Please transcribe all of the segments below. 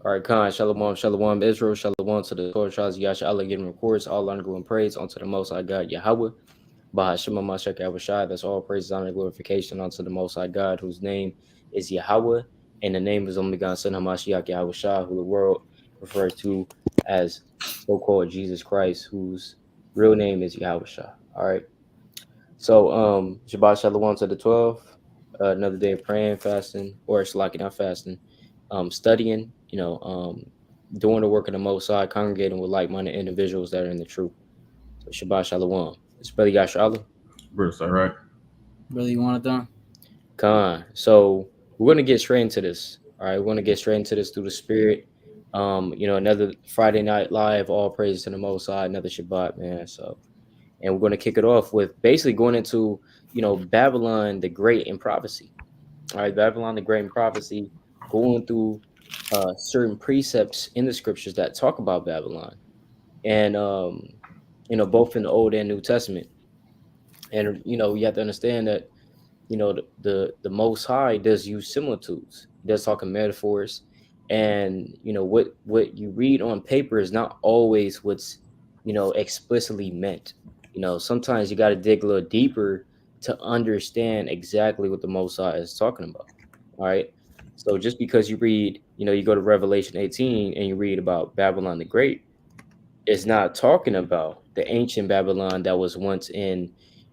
All right, Khan, Shalom, Shalom, Israel, Shalom to the Torah tribes, Yasha Allah giving reports, all honor and praise unto the Most High God, Yahweh, Bahashima Mashak Yahushai. That's all praise, honor, and glorification unto the Most High God, whose name is Yahweh, and the name is only God, Son Hamashiach Yahushai, who the world refers to as so-called Jesus Christ, whose real name is Yahushai. All right. So, Shabbat Shalom to the 12. Another day of praying, fasting, or it's like not fasting, studying, doing the work of the Most High, congregating with like-minded individuals that are in the truth. So, Shabbat Shalom. It's Brother Yashala. Bruce, all right. Brother, you want it done? Khan. So, we're going to get straight into this. All right. We're going to get straight into this through the Spirit. Another Friday night live, all praise to the Most High, another Shabbat, man. So, and we're going to kick it off with basically going into Babylon the Great in prophecy. All right, Babylon the Great in prophecy, going through certain precepts in the scriptures that talk about Babylon, and both in the Old and New Testament. And you have to understand that the Most High does use similitudes. He does talk in metaphors, and what you read on paper is not always what's explicitly meant. Sometimes you got to dig a little deeper to understand exactly what the Most High is talking about. All right. So just because you read, you go to Revelation 18 and you read about Babylon the Great, it's not talking about the ancient Babylon that was once in,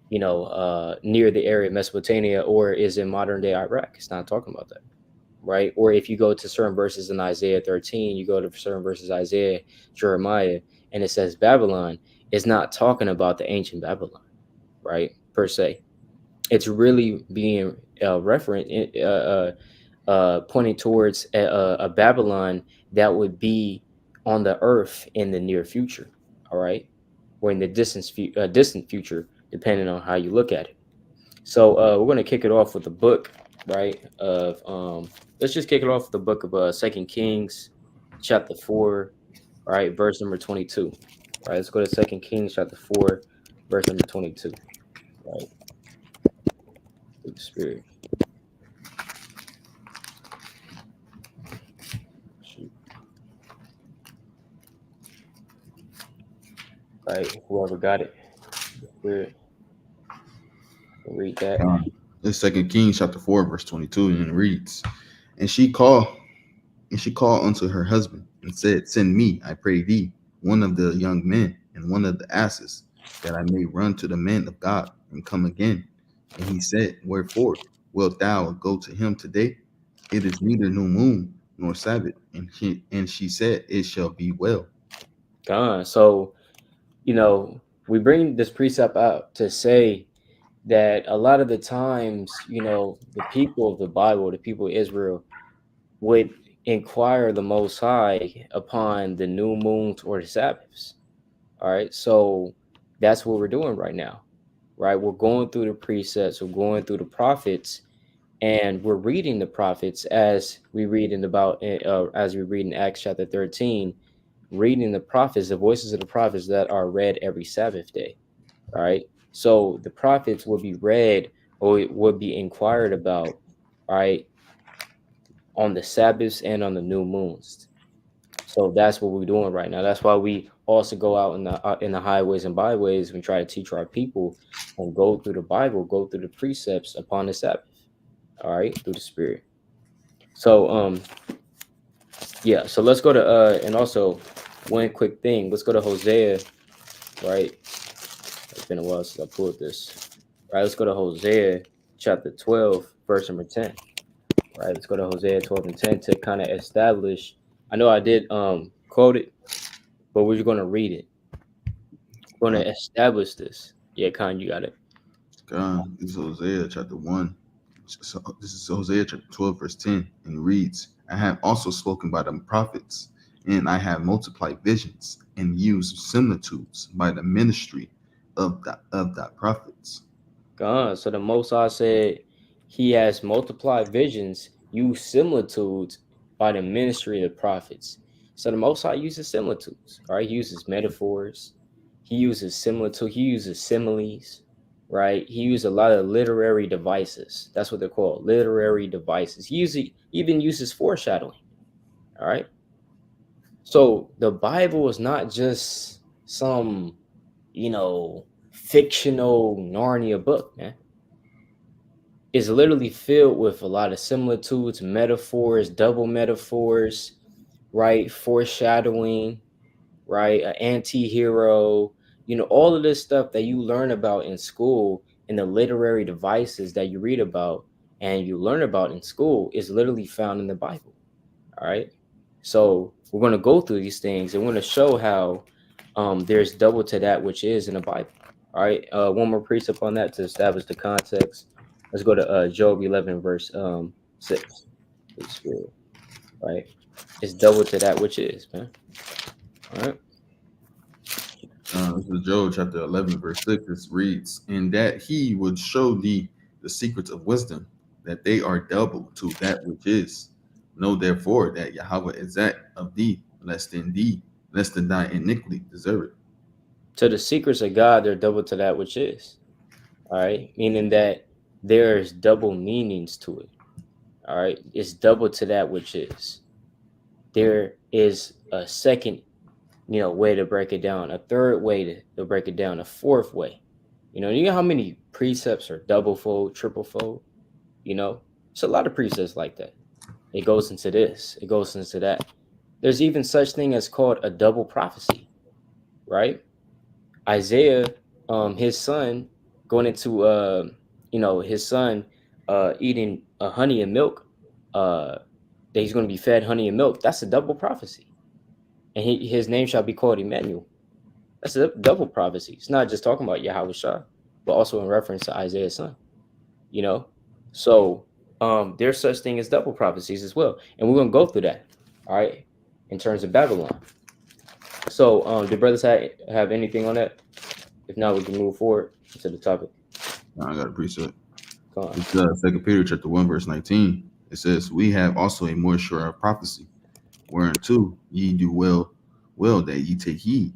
near the area of Mesopotamia or is in modern day Iraq. It's not talking about that, right? Or if you go to certain verses in Isaiah 13, you go to certain verses Isaiah, Jeremiah, and it says Babylon, it's not talking about the ancient Babylon, right? Per se, it's really being pointing towards a Babylon that would be on the earth in the near future, all right, or in the distant future, depending on how you look at it. So we're going to kick it off with the book, right? Of let's just kick it off with the book of Second Kings, chapter 4, all right, verse number 22. All right, let's go to Second Kings, chapter 4, verse number 22. Right, through the Spirit. Shoot. All right, whoever got it, the Spirit, read that. It's Second Kings chapter 4, verse 22, and it reads, And she called unto her husband and said, Send me, I pray thee, one of the young men and one of the asses, that I may run to the man of God and come again. And he said, Wherefore wilt thou go to him today? It is neither new moon nor Sabbath. And she said, It shall be well. Gone. So, we bring this precept out to say that a lot of the times, the people of the Bible, the people of Israel, would inquire the Most High upon the new moons or the Sabbaths. All right. So that's what we're doing right now, right? We're going through the precepts, we're going through the prophets, and we're reading the prophets as we read in Acts chapter 13, reading the prophets, the voices of the prophets that are read every Sabbath day. All right. So the prophets will be read or would be inquired about, all right, on the Sabbaths and on the new moons. So that's what we're doing right now. That's why we also go out in the highways and byways and try to teach our people and go through the Bible, go through the precepts upon the Sabbath. All right, through the Spirit. So yeah. So let's go to and also one quick thing. Let's go to Hosea. Right. It's been a while since I pulled this. All right. Let's go to Hosea chapter 12, verse number 10. All right. Let's go to Hosea 12 and 10 to kind of establish. I know I did quote it, but we're going to read it. We're going to establish this. Yeah, Khan, you got it. This is Hosea chapter 1. So this is Hosea chapter 12, verse 10, and it reads, I have also spoken by the prophets, and I have multiplied visions and used similitudes by the ministry of the prophets. Khan. So the Most High said he has multiplied visions, used similitudes by the ministry of the prophets. So the Most High uses similitudes, right? He uses metaphors. He uses similitude. He uses similes, right? He uses a lot of literary devices. That's what they're called, literary devices. He even uses foreshadowing, all right? So the Bible is not just some, fictional Narnia book, man. It's literally filled with a lot of similitudes, metaphors, double metaphors, right? Foreshadowing, right? An anti-hero, all of this stuff that you learn about in school and the literary devices that you read about and you learn about in school is literally found in the Bible. All right. So we're going to go through these things and we're going to show how there's double to that which is in the Bible. All right. One more precept on that to establish the context. Let's go to Job 11, verse 6. For the spirit, right? It's double to that which is, man. All right. This is Job chapter 11, verse 6. It reads, "And that he would show thee the secrets of wisdom, that they are double to that which is. Know therefore that Yahweh is that of thee, lest than thy iniquity deserve it." To the secrets of God, they're double to that which is. All right. Meaning that there's double meanings to it. All right. It's double to that which is. There is a second, way to break it down, a third way to break it down, a fourth way. You know how many precepts are double fold, triple fold? It's a lot of precepts like that. It goes into this, it goes into that. There's even such thing as called a double prophecy, right? Isaiah, his son, going into his son eating honey and milk, that he's going to be fed honey and milk. That's a double prophecy, and his name shall be called Emmanuel. That's a double prophecy. It's not just talking about Yahweh Shah, but also in reference to Isaiah's son. You know, so there's such thing as double prophecies as well, and we're gonna go through that. All right, in terms of Babylon. So, do brothers have anything on that? If not, we can move forward to the topic. I got a precept. Come on. It's 2 Peter chapter 1, verse 19. It says, "We have also a more sure of prophecy, whereunto ye do well that ye take heed,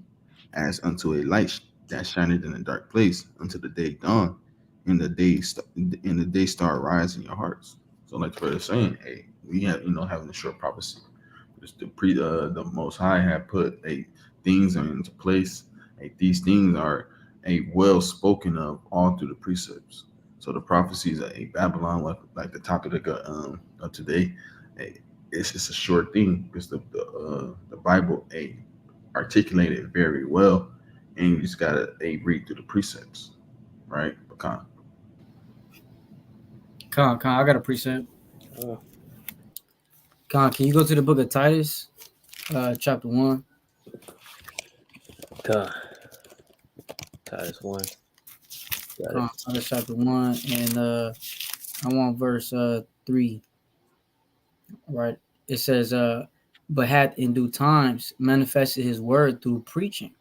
as unto a light that shineth in a dark place, until the day dawn, and the day star rise in your hearts." So, like the brother is saying, hey, we have having a short prophecy. It's the Most High have put a things into place. These things are a well spoken of all through the precepts. So the prophecies of a Babylon, like the topic of today, eh, it's just a short thing because the Bible articulated very well, and you just gotta read through the precepts, right? Pecan. I got a precept. Uh, Can you go to the book of Titus, chapter 1? Con, Titus 1. Got it. Titus chapter 1, and I want verse 3. Right. It says, but hath in due times manifested his word through preaching.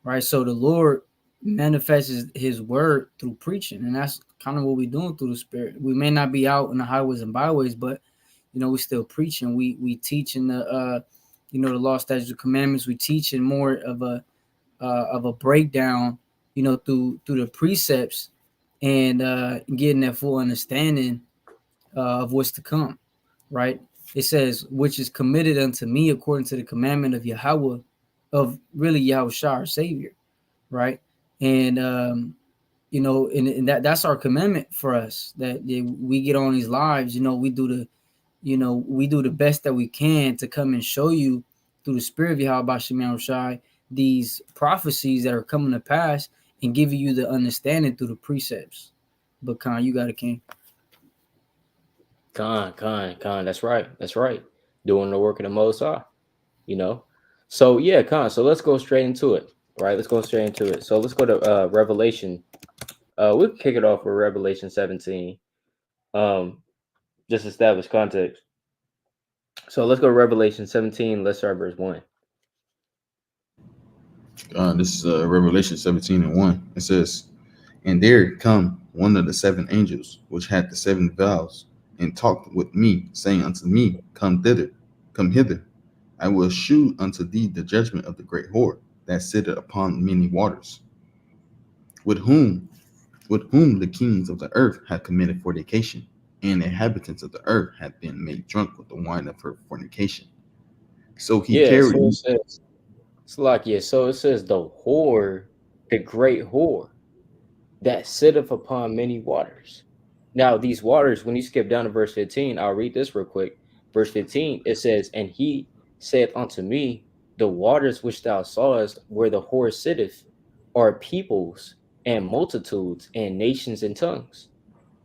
Right. So the Lord manifests his word through preaching, and that's kind of what we're doing through the Spirit. We may not be out in the highways and byways, but we still preaching. We teaching the law, statutes, and commandments. We teaching more of a breakdown, through the precepts, and getting that full understanding of what's to come. Right. It says, which is committed unto me according to the commandment of Yahweh, of really Yahweh Shah, our Savior. Right. And and that's our commitment for us, that we get on these lives. We do the best that we can to come and show you through the Spirit of Yahweh Shem Shai these prophecies that are coming to pass, and giving you the understanding through the precepts. But Khan, you got a king. Con. That's right. That's right. Doing the work of the Most High. So yeah, Con. So let's go straight into it. Right. Let's go straight into it. So let's go to Revelation. We'll kick it off with Revelation 17. Just establish context. So let's go to Revelation 17. Let's start verse 1. This is Revelation 17 and 1. It says, "And there come one of the seven angels, which had the seven vials, and talked with me, saying unto me, come hither. I will shew unto thee the judgment of the great whore that sitteth upon many waters, with whom the kings of the earth have committed fornication, and the inhabitants of the earth have been made drunk with the wine of her fornication. So he Yeah, carried so it me. says it's like, yeah, so it says the whore, the great whore that sitteth upon many waters. Now, these waters, when you skip down to verse 15, I'll read this real quick. Verse 15, it says, and he saith unto me, the waters which thou sawest where the whore sitteth are peoples and multitudes and nations and tongues.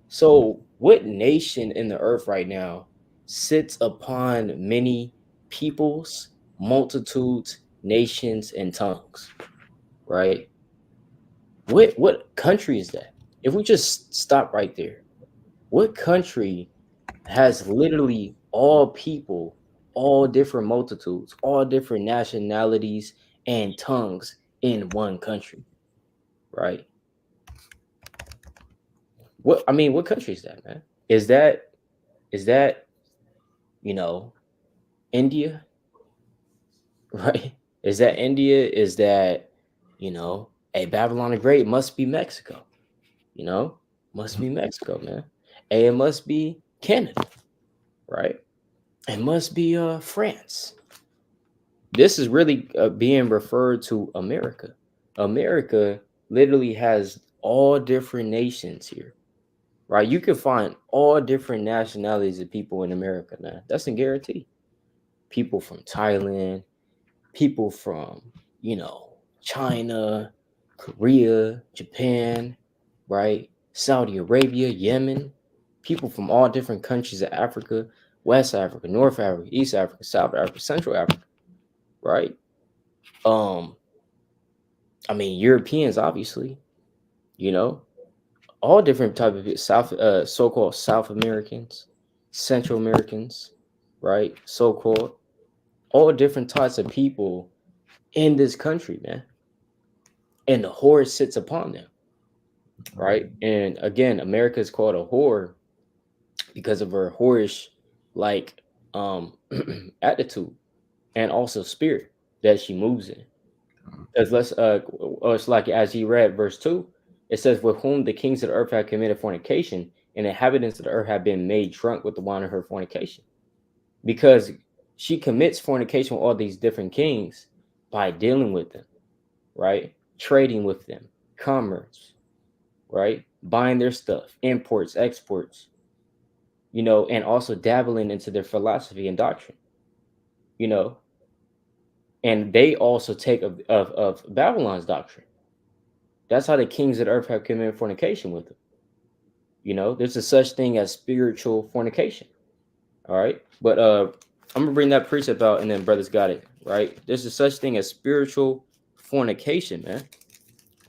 So, what nation in the earth right now sits upon many peoples, multitudes, nations, and tongues? Right? What country is that? If we just stop right there, what country has literally all people, all different multitudes, all different nationalities and tongues in one country? Right? What I mean, what country is that, man? Is that you know India? Right? Is that India? Is that, a Babylon the Great must be Mexico, you know? Must be Mexico, man. It must be Canada, right? It must be France. This is really being referred to America. America literally has all different nations here, right? You can find all different nationalities of people in America now. That's a guarantee. People from Thailand, people from, China, Korea, Japan, right? Saudi Arabia, Yemen, people from all different countries of Africa, West Africa, North Africa, East Africa, South Africa, Central Africa, right? Um, I mean, Europeans, obviously, you know, all different type of so-called South Americans, Central Americans, right? So-called all different types of people in this country, man. And the whore sits upon them, right? And again, America is called a whore because of her whorish like attitude and also spirit that she moves in. Because it's like as he read verse 2, it says, with whom the kings of the earth have committed fornication, and the inhabitants of the earth have been made drunk with the wine of her fornication. Because she commits fornication with all these different kings by dealing with them, right? Trading with them, commerce, right? Buying their stuff, imports, exports, and also dabbling into their philosophy and doctrine, you know, and they also take of Babylon's doctrine. That's how the kings of the earth have committed fornication with them. There's a such thing as spiritual fornication. All right. But I'm gonna bring that precept out and then brothers got it, right? There's a such thing as spiritual fornication, man.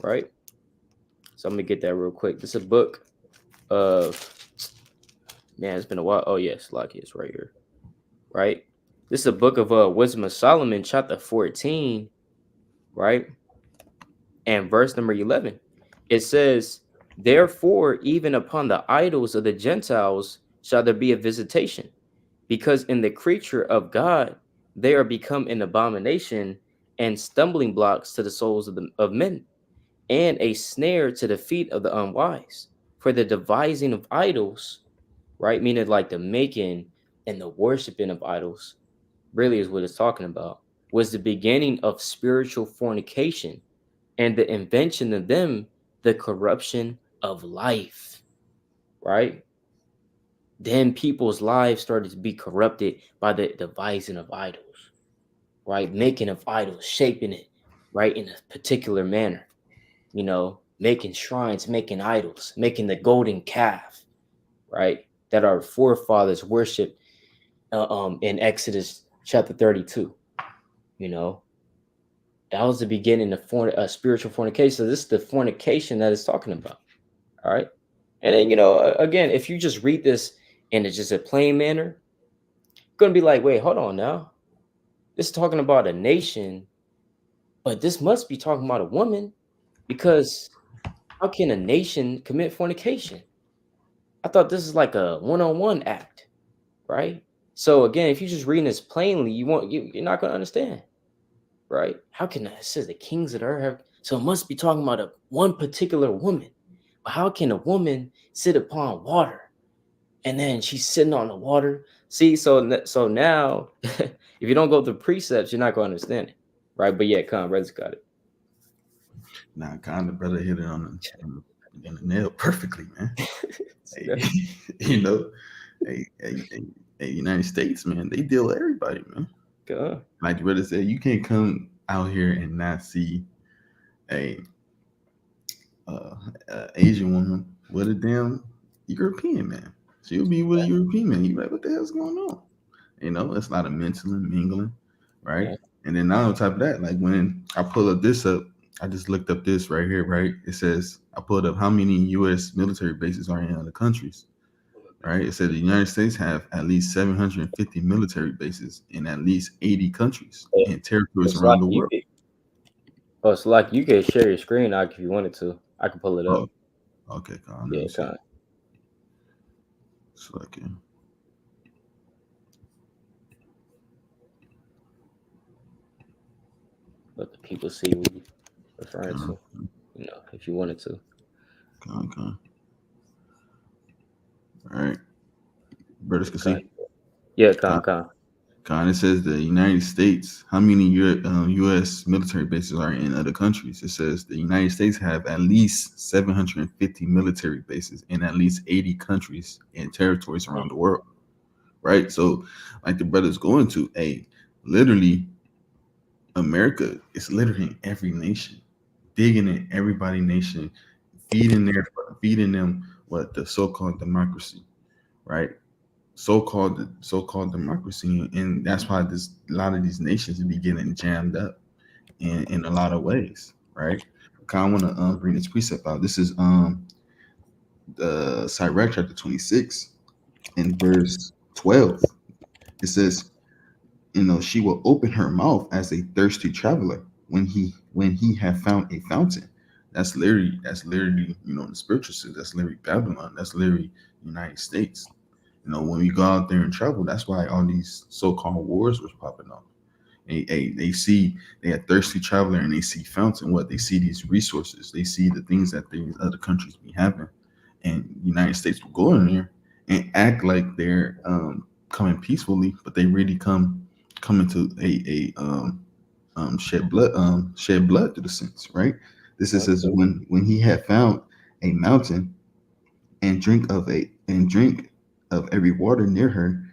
Right? So I'm gonna get that real quick. This is a book of man, it's been a while. Oh yes, like it's right here. Right? This is a book of Wisdom of Solomon, chapter 14, right? And verse number 11. It says, therefore, even upon the idols of the Gentiles shall there be a visitation, because in the creature of God they are become an abomination and stumbling blocks to the souls of men, and a snare to the feet of the unwise. For the devising of idols, right, meaning like the making and the worshiping of idols, really is what it's talking about, was the beginning of spiritual fornication, and the invention of them, the corruption of life, right? Then people's lives started to be corrupted by the devising of idols, right? Making of idols, shaping it, right, in a particular manner, making shrines, making idols, making the golden calf, right, that our forefathers worshiped in Exodus chapter 32, you know, that was the beginning of spiritual fornication. So this is the fornication that it's talking about. All right. And then, again, if you just read this in just a plain manner, you're going to be like, wait, hold on now. This is talking about a nation, but this must be talking about a woman, because how can a nation commit fornication? I thought this is like a one-on-one act, right? So again, if you just reading this plainly, you're not going to understand, right? How can it says the kings of the earth have, so it must be talking about one particular woman. But how can a woman sit upon water? And then she's sitting on the water. See, so now, if you don't go through precepts, you're not going to understand it, right? But yeah, come, brothers got it. Nah, kind of brother hit it on the nail perfectly, man. See Hey, that? you know, United States, man, they deal with everybody, man. Come, Like the brother said, you can't come out here and not see a uh, Asian woman with a damn European man. She'll be with a European man. You like, what the hell's going on? You know, it's a lot of mingling, mingling, right? yeah. And then now on top of that, like when I pull up this up, I just looked up this right here, right? It says I pulled up how many U.S. military bases are in other countries, right? It said the United States have at least 750 military bases in at least 80 countries and territories It's like around the you world. could, oh, it's like you could share your screen out if you wanted to. I can pull it up. Oh, okay, come let Yeah, me see. come. So I can, Let the people see what you referring come, to. If you wanted to. come. All right, brothers can Okay. see. Yeah, Come. come. It says the United States. How many U.S. military bases are in other countries? It says the United States have at least 750 military bases in at least 80 countries and territories around the world. Right. So, like the brothers going to a literally America is literally in every nation, digging in everybody nation, feeding them what the so-called democracy, right? So-called democracy, and that's why this a lot of these nations be getting jammed up in a lot of ways, right? I want to bring this precept out. This is the Sirach chapter 26 in verse 12. It says, she will open her mouth as a thirsty traveler when he have found a fountain. That's literally the spiritual sense. That's literally Babylon. That's literally United States. When we go out there and travel, that's why all these so-called wars was popping up. They see they a thirsty traveler and they see fountain. What they see these resources, they see the things that these other countries be having, and United States will go in there and act like they're coming peacefully, but they really come into shed blood to the sense, right? This is says Okay. when he had found a mountain and drink of every water near her,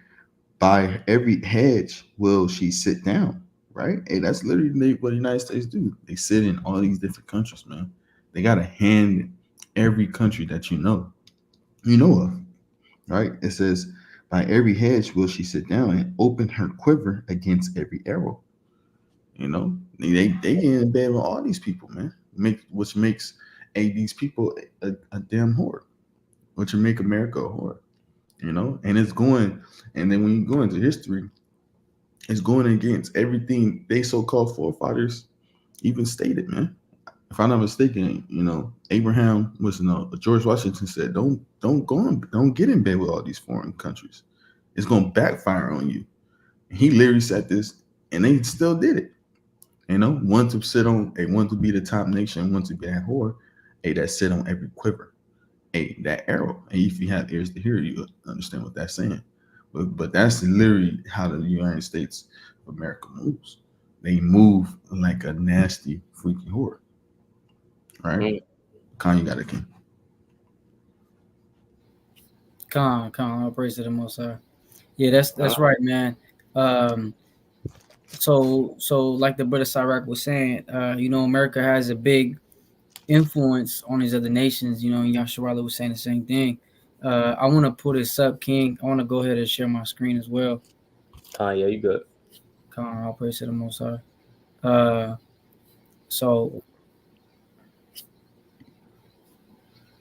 by every hedge will she sit down, right? Hey, that's literally what the United States do. They sit in all these different countries, man. They got a hand in every country that you know of, right? It says, by every hedge will she sit down and open her quiver against every arrow. They get in bed with all these people, man. Which makes these people a damn whore, which will make America a whore, and it's going. And then when you go into history, it's going against everything they so-called forefathers even stated, man. If I'm not mistaken, Abraham was George Washington said, don't get in bed with all these foreign countries. It's gonna backfire on you. And he literally said this, and they still did it. One to sit on, a one to be the top nation, one to be that whore, a that sit on every quiver, a that arrow. And if you have ears to hear, you understand what that's saying. But that's literally how the United States of America moves. They move like a nasty, freaky whore. Right? Mm, Kanye got a king. All praise to the Most High. Yeah, that's uh, right, man. Um, so like the brother Sirach was saying, America has a big influence on these other nations. And Yasharala was saying the same thing. I want to put this up, King. I want to go ahead and share my screen as well. yeah, you good. All praise to the Most High. Uh, so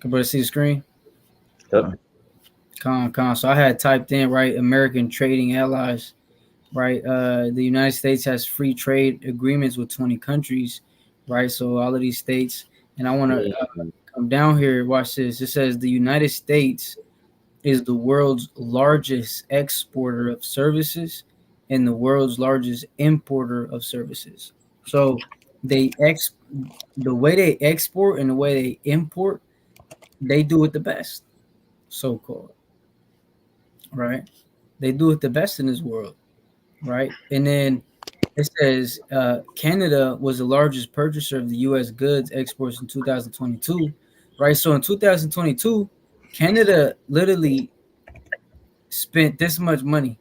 can brother see the screen? Yep. Con, So I had typed in right American trading allies. Right, the United States has free trade agreements with 20 countries. Right, so all of these states, and I want to Mm, come down here. Watch this. It says the United States is the world's largest exporter of services and the world's largest importer of services. So they ex the way they export and the way they import, they do it the best, so called, right? They do it the best in this world, right? And then it says Canada was the largest purchaser of the U.S. goods exports in 2022, right? So in 2022, Canada literally spent this much money,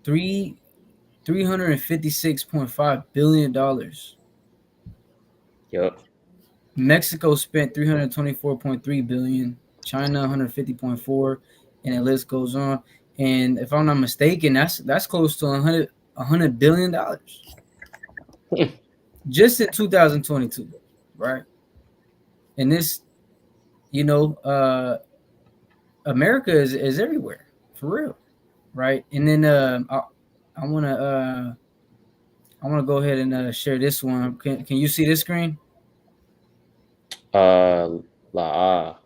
three $356.5 billion. Yep. Mexico spent 324.3 billion, China 150.4, and the list goes on. And if I'm not mistaken, that's close to 100 billion dollars just in 2022, right? And this, you know, America is everywhere for real, right? And then I want to go ahead and share this one. Can you see this screen? Uh, la.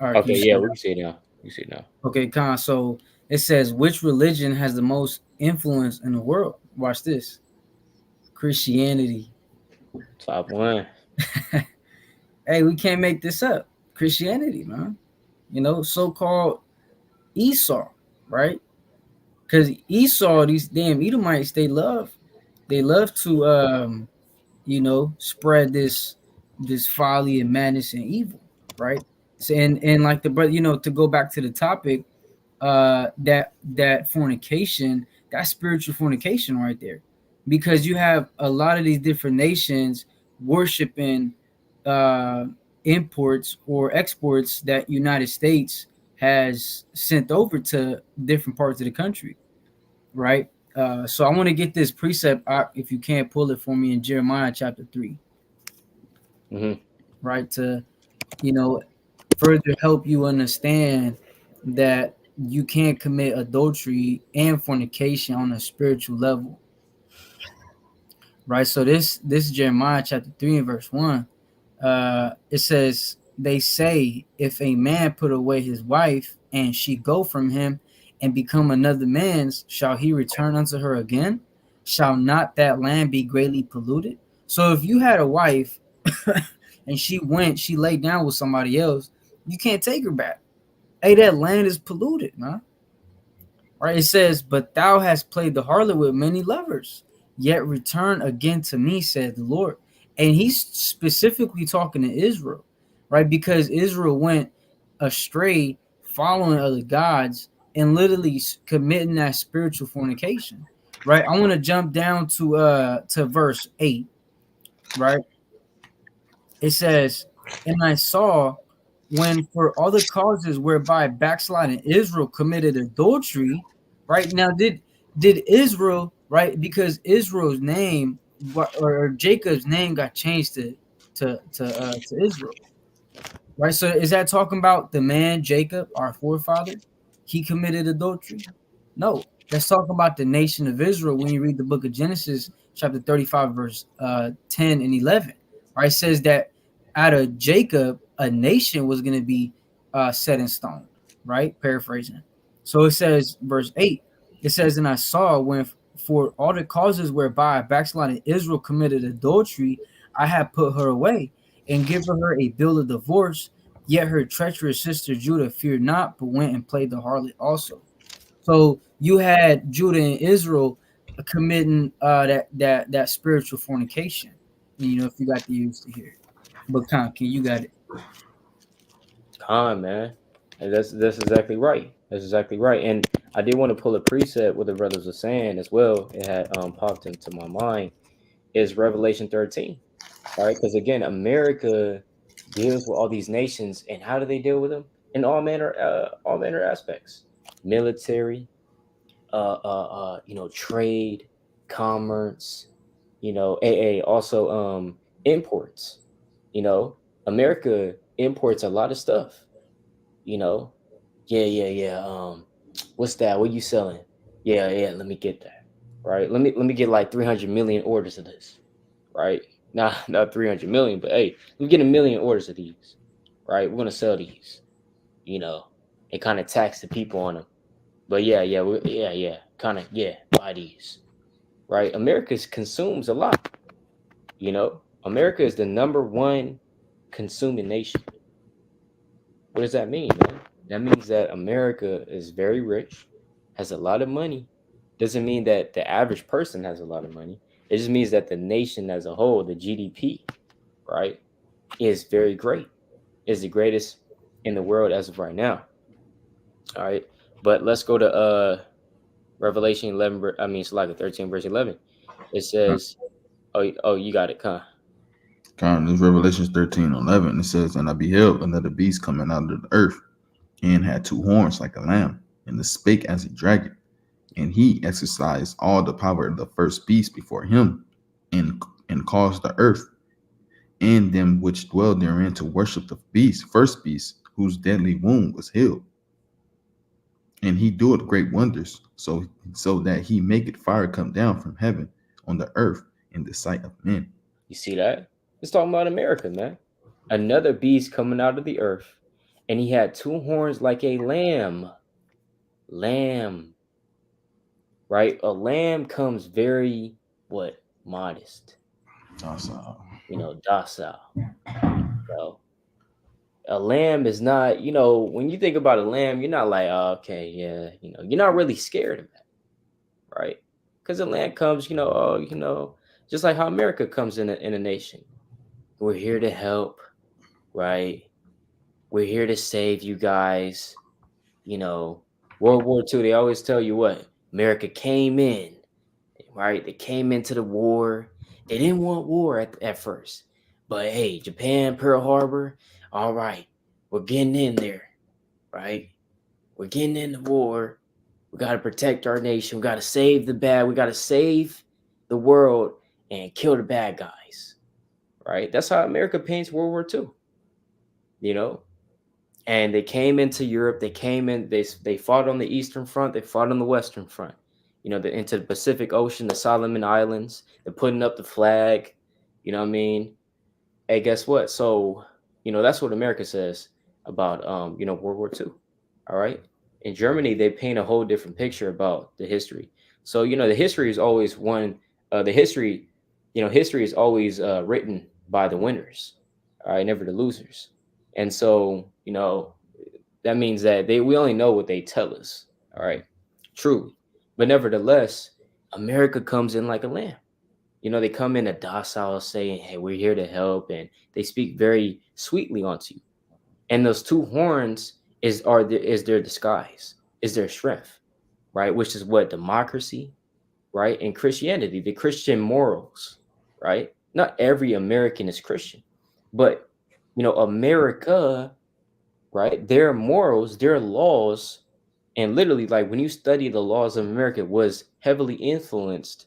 All right, can Okay, you see yeah, it? we can see it now. We see it now. Okay, Khan. So it says which religion has the most influence in the world? Watch this. Christianity. Top one. Hey, we can't make this up. Christianity, man. You know, so-called Esau, right? Because Esau, these damn Edomites, they love to spread this folly and madness and evil, right? So, and like the brother, to go back to the topic, that fornication, that's spiritual fornication right there, because you have a lot of these different nations worshiping uh, imports or exports that United States has sent over to different parts of the country, right? So I want to get this precept out, if you can't pull it for me, in Jeremiah chapter 3, Mm-hmm. right? To you know further help you understand that you can't commit adultery and fornication on a spiritual level, right? So this Jeremiah chapter 3 and verse 1, it says, they say, if a man put away his wife and she go from him and become another man's, shall he return unto her again? Shall not that land be greatly polluted? So if you had a wife and she laid down with somebody else, you can't take her back. Hey, that land is polluted, man. Right? It says, but thou hast played the harlot with many lovers, yet return again to me, said the Lord. And he's specifically talking to Israel, right? Because Israel went astray, following other gods, and literally committing that spiritual fornication. Right? I want to jump down to verse 8, right? It says, and I saw, when for all the causes whereby backsliding Israel committed adultery, right? Now, did Israel, right? Because Israel's name, or Jacob's name, got changed to Israel, right? So is that talking about the man Jacob, our forefather? He committed adultery? No, that's talking about the nation of Israel. When you read the book of Genesis, chapter 35, verse 10 and 11, right? It says that out of Jacob, a nation was going to be set in stone, right? Paraphrasing. So it says, verse 8, it says, and I saw, when for all the causes whereby backsliding Israel committed adultery, I have put her away and given her a bill of divorce. Yet her treacherous sister Judah feared not, but went and played the harlot also. So you had Judah and Israel committing that spiritual fornication. If you got the ears to hear it. But Khan, you got it. Con, man. And that's exactly right. That's exactly right. And I did want to pull a preset what the brothers were saying as well. It had popped into my mind is Revelation 13, right? Because again, America deals with all these nations, and how do they deal with them? In all manner aspects, military, trade, commerce, also imports. America imports a lot of stuff. You know, yeah. What's that? What you selling? Yeah. Let me get that. Right. Let me get like 300 million orders of this. Right. Not 300 million, but hey, let me get a million orders of these. Right. We're gonna sell these. You know, and kind of tax the people on them. But yeah. Kind of buy these. Right. America consumes a lot. America is the number one consuming nation. What does that mean, man? That means that America is very rich, has a lot of money. Doesn't mean that the average person has a lot of money. It just means that the nation as a whole, the GDP, right, is very great. Is the greatest in the world as of right now. All right. But let's go to Revelation 11, I mean, it's like 13, verse 11. It says, oh, you got it, huh? Kind of Revelations 13:11. It says, "And I beheld another beast coming out of the earth, and had two horns like a lamb, and spake as a dragon. And he exercised all the power of the first beast before him, and caused the earth and them which dwell therein to worship the first beast, whose deadly wound was healed. And he doeth great wonders, so that he maketh fire come down from heaven on the earth in the sight of men." You see that? It's talking about America, man. Another beast coming out of the earth, and he had two horns like a lamb. Lamb, right? A lamb comes very, what? Modest, Docile. docile. So a lamb is not, when you think about a lamb, you're not like, oh, okay, yeah, you're not really scared of that, right? Because a lamb comes, oh, just like how America comes in a nation. We're here to help, right? We're here to save you guys. You know, World War II, they always tell you what? America came in, right? They came into the war. They didn't want war at first. But hey, Japan, Pearl Harbor, all right, we're getting in there, right? We're getting in the war. We got to protect our nation. We got to save the bad. We got to save the world and kill the bad guys, right? That's how America paints World War II, you know? And they came into Europe. They came in. They fought on the Eastern Front. They fought on the Western Front. Into the Pacific Ocean, the Solomon Islands. They're putting up the flag. You know what I mean? Hey, guess what? So, that's what America says about World War II. All right. In Germany, they paint a whole different picture about the history. So, the history is always one. The history, history is always written by the winners. All right, never the losers. And so, that means that we only know what they tell us. All right, truly. But nevertheless, America comes in like a lamb. They come in a docile, saying, "Hey, we're here to help," and they speak very sweetly onto you. And those two horns is their disguise, is their strength, right? Which is what democracy, right, and Christianity, the Christian morals, right? Not every American is Christian, but America, right? Their morals, their laws, and literally, like when you study the laws of America, was heavily influenced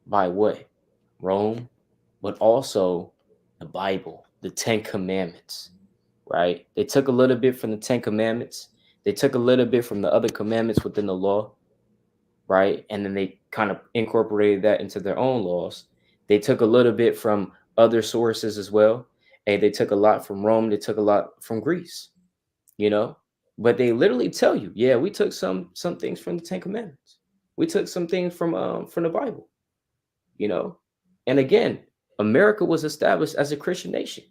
by what? Rome, but also the Bible, the Ten Commandments, right? They took a little bit from the Ten Commandments. They took a little bit from the other commandments within the law, right? And then they kind of incorporated that into their own laws. They took a little bit from other sources as well. And they took a lot from Rome. They took a lot from Greece, you know? But they literally tell you, yeah, we took some things from the Ten Commandments. We took some things from the Bible, you know? And again, America was established as a Christian nation,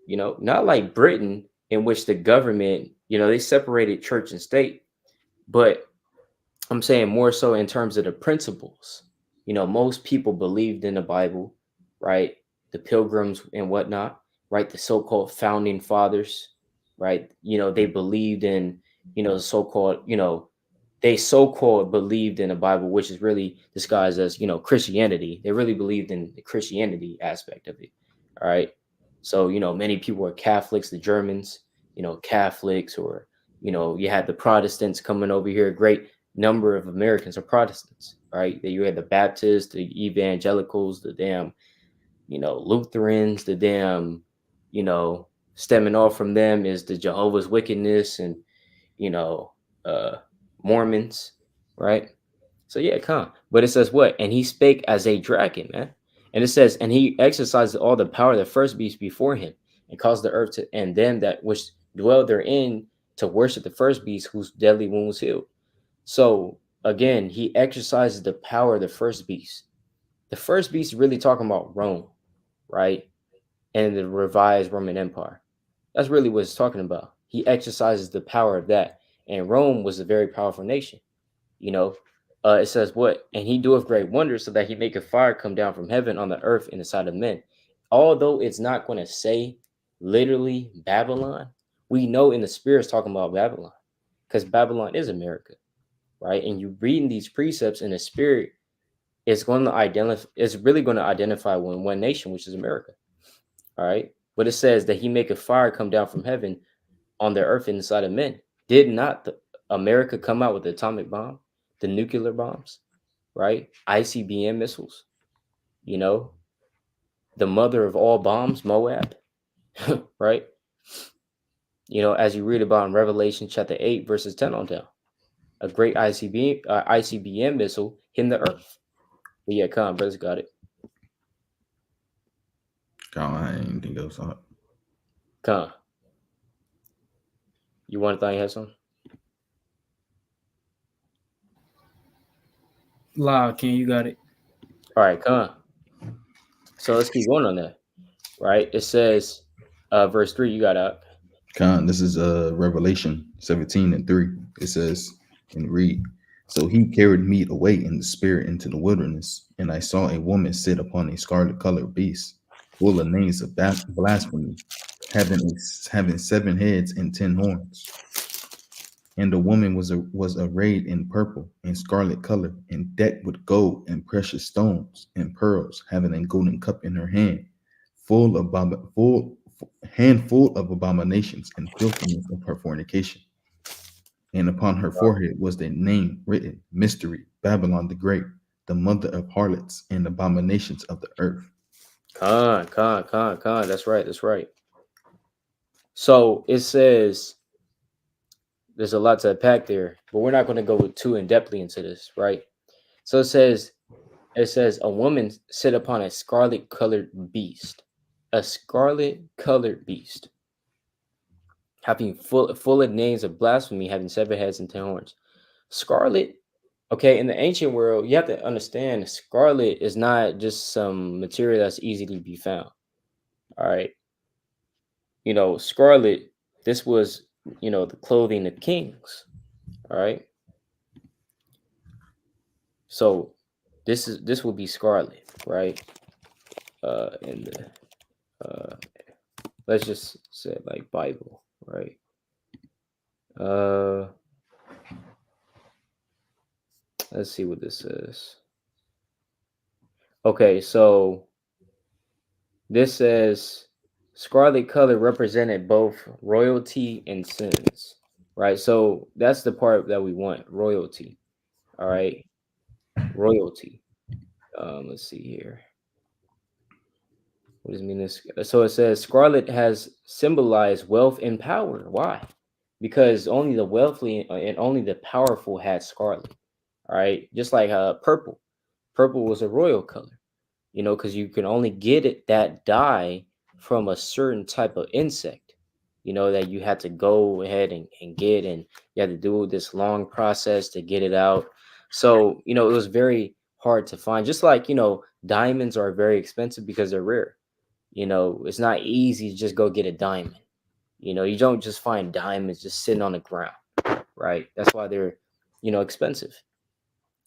not like Britain, in which the government, they separated church and state. But I'm saying more so in terms of the principles. Most people believed in the Bible, right? The pilgrims and whatnot, right? The so-called founding fathers, right? They believed in, the so-called, they so-called believed in the Bible, which is really disguised as, Christianity. They really believed in the Christianity aspect of it. All right. So, many people are Catholics, the Germans, Catholics, or, you had the Protestants coming over here. A great number of Americans are Protestants, right? You had the Baptists, the evangelicals, the damn, Lutherans, the damn, stemming off from them is the Jehovah's Wickedness and, you know, uh, Mormons, right? So yeah, come. But it says what? And he spake as a dragon, man. And it says, and he exercised all the power of the first beast before him, and caused the earth to and them that which dwell therein to worship the first beast whose deadly wound was healed. So again, he exercises the power of the first beast. The first beast is really talking about Rome, right? And the revised Roman Empire. That's really what it's talking about. he exercises the power of that. And Rome was a very powerful nation. You know, it says what? And he doeth great wonders, so that he maketh fire come down from heaven on the earth in the sight of men. Although it's not going to say literally Babylon, we know in the spirit it's talking about Babylon, because Babylon is America, right? And you reading these precepts in the spirit, it's going to identify. It's really going to identify one nation, which is America. All right. But it says that he maketh fire come down from heaven on the earth inside of men. Did not America come out with the atomic bomb, the nuclear bombs, right? ICBM missiles, you know, the mother of all bombs, Moab, right? You know, as you read about in Revelation chapter 8, verses 10 on down, a great ICBM missile hitting the earth. But yeah, come on, brothers, got it. God, I ain't think else. Come on. You want to think you had something? Loud, Ken, you got it. All right, come on. So let's keep going on that, right? It says, verse 3, you got out. Con, this is Revelation 17 and 3. It says, and read, so he carried me away in the spirit into the wilderness, and I saw a woman sit upon a scarlet colored beast, full of names of blasphemy, having 7 heads and 10 horns. And the woman was arrayed in purple and scarlet color, and decked with gold and precious stones and pearls, having a golden cup in her hand, full of full handful of abominations and filthiness of her fornication. And upon her forehead was the name written, Mystery, Babylon the Great, the mother of harlots and abominations of the earth. Con. That's right. That's right. So it says there's a lot to unpack there, but we're not going to go too in depthly into this, right? So it says a woman sit upon a scarlet colored beast, a scarlet colored beast, having full of names of blasphemy, having 7 heads and 10 horns. Scarlet, okay, in the ancient world, you have to understand scarlet is not just some material that's easy to be found. All right. You know, scarlet, this was, you know, the clothing of kings. All right. So this will be scarlet, right? In the let's just say like Bible, right? Uh let's see what this says. Okay, so this says scarlet color represented both royalty and sins, right? So that's the part that we want, royalty. All right, royalty. Let's see here. What does it mean? This so it says scarlet has symbolized wealth and power. Why? Because only the wealthy and only the powerful had scarlet. All right, just like purple. Purple was a royal color, you know, because you can only get it that dye from a certain type of insect, you know, that you had to go ahead and get, and you had to do this long process to get it out. So, you know, it was very hard to find. Just like, you know, diamonds are very expensive because they're rare. You know, it's not easy to just go get a diamond. You know, you don't just find diamonds just sitting on the ground, right? That's why they're, you know, expensive.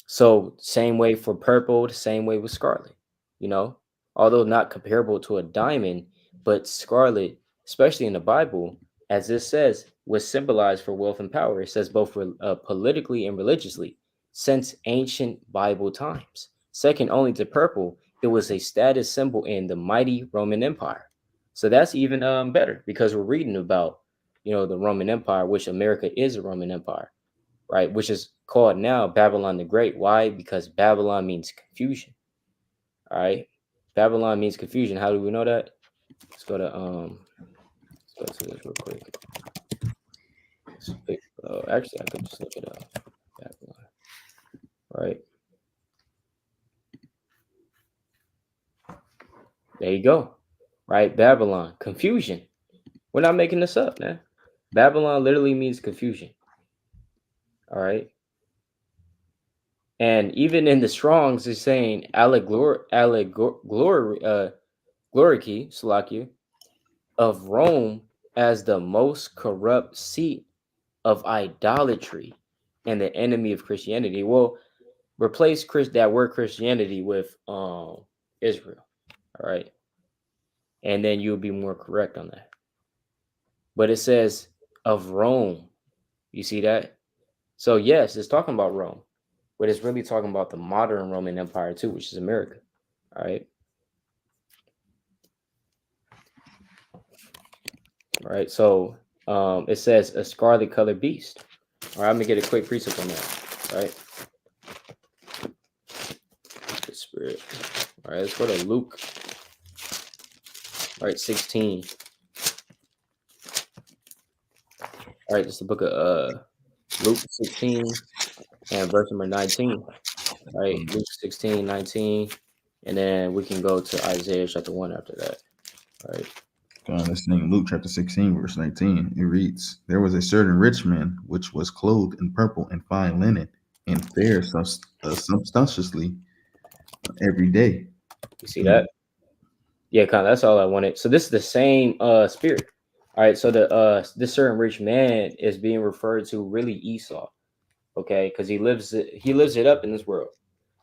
So same way for purple, the same way with scarlet, you know, although not comparable to a diamond, but scarlet, especially in the Bible, as this says, was symbolized for wealth and power. It says both politically and religiously since ancient Bible times. Second only to purple, it was a status symbol in the mighty Roman Empire. So that's even better because we're reading about, you know, the Roman Empire, which America is a Roman Empire, right? Which is called now Babylon the Great. Why? Because Babylon means confusion. All right. Babylon means confusion. How do we know that? Let's go to this real quick. Actually, I could just look it up. Babylon. Right. There you go. Right. Babylon. Confusion. We're not making this up, man. Babylon literally means confusion. All right. And even in the Strongs, is saying glory, Salakia, of Rome as the most corrupt seat of idolatry and the enemy of Christianity. Well, replace that word Christianity with Israel. All right. And then you'll be more correct on that. But it says of Rome. You see that? So yes, it's talking about Rome, but it's really talking about the modern Roman Empire too, which is America. All right. All right. So it says a scarlet colored beast. All right, I'm gonna get a quick precept on that. All right. The spirit. All right, let's go to Luke. All right, 16. All right, it's the book of Luke 16 and verse number 19. All right, Mm. Luke 16, 19. And then we can go to Isaiah chapter 1 after that. All right. Let's name Luke chapter 16, verse 19. It reads, There was a certain rich man which was clothed in purple and fine linen, and fared substantially every day. You see Mm. that? Yeah, kind of. That's all I wanted. So this is the same spirit. All right. So the this certain rich man is being referred to really Esau. Okay, because he lives it up in this world.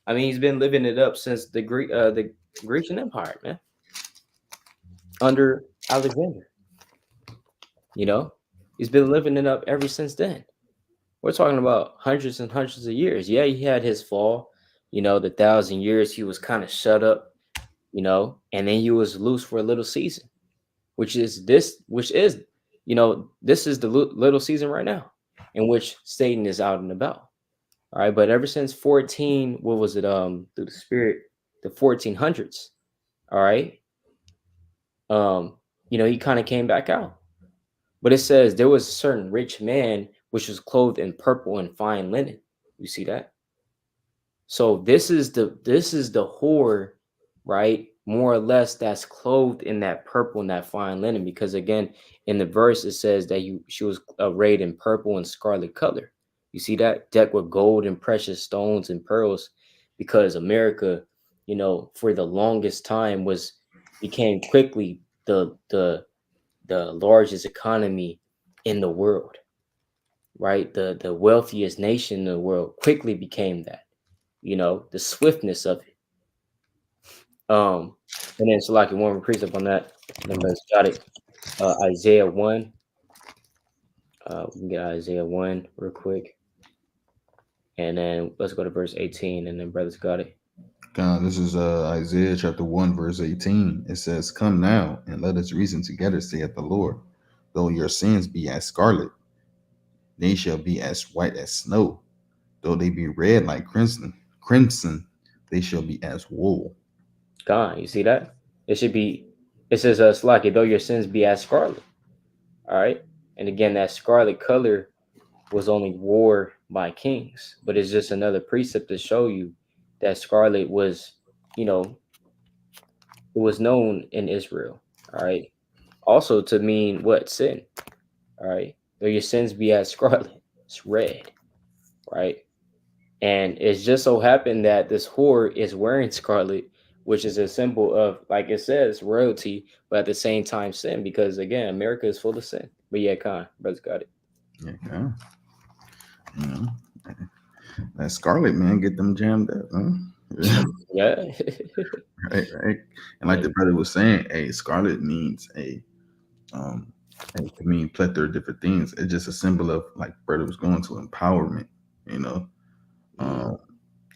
I mean, he's been living it up since the Grecian Empire, man, under Alexander. You know, he's been living it up ever since then. We're talking about hundreds and hundreds of years. Yeah, he had his fall. You know, the 1,000 years he was kind of shut up. You know, and then he was loose for a little season, which is, this is the little season right now, in which Satan is out and about. All right, but ever since 14, what was it? Through the spirit, the 1400s. All right, he kind of came back out. But it says there was a certain rich man which was clothed in purple and fine linen. You see that? So this is the whore, right? More or less, that's clothed in that purple and that fine linen, because again, in the verse it says that she was arrayed in purple and scarlet color. You see that, decked with gold and precious stones and pearls, because America, for the longest time became quickly the largest economy in the world, right? The wealthiest nation in the world quickly became that. The swiftness of it. Um, and then so like one more precept on that. Then brothers got it. Isaiah 1. We can get Isaiah 1 real quick. And then let's go to verse 18, and then brothers got it. This is Isaiah chapter 1, verse 18. It says, Come now, and let us reason together, saith the Lord. Though your sins be as scarlet, they shall be as white as snow. Though they be red like crimson, they shall be as wool. God, you see that? It says, Slaki, though your sins be as scarlet. All right. And again, that scarlet color was only wore by kings, but it's just another precept to show you that scarlet was, you know, it was known in Israel. All right. Also to mean what? Sin. All right. Though your sins be as scarlet, it's red. Right. And it's just so happened that this whore is wearing scarlet, which is a symbol of, like it says, royalty, but at the same time sin, because again, America is full of sin. But yeah, Khan, brothers got it. Yeah, you know, that scarlet man get them jammed up, huh? Yeah. Right, right. And like the brother was saying, a scarlet means um it can mean plethora of different things. It's just a symbol of, like brother was going to, empowerment, you know. Mm,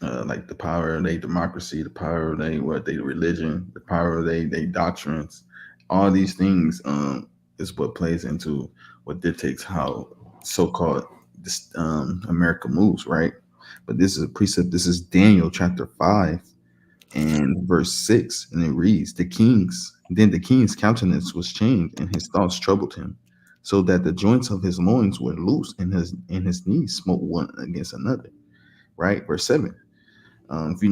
Um like the power of their democracy, the power of their religion, the power of their doctrines, all these things is what plays into what dictates how so-called this America moves, right? But this is a precept. This is Daniel chapter 5 and verse 6, and it reads, the king's countenance was changed, and his thoughts troubled him, so that the joints of his loins were loose, and his knees smote one against another. Right, verse 7. If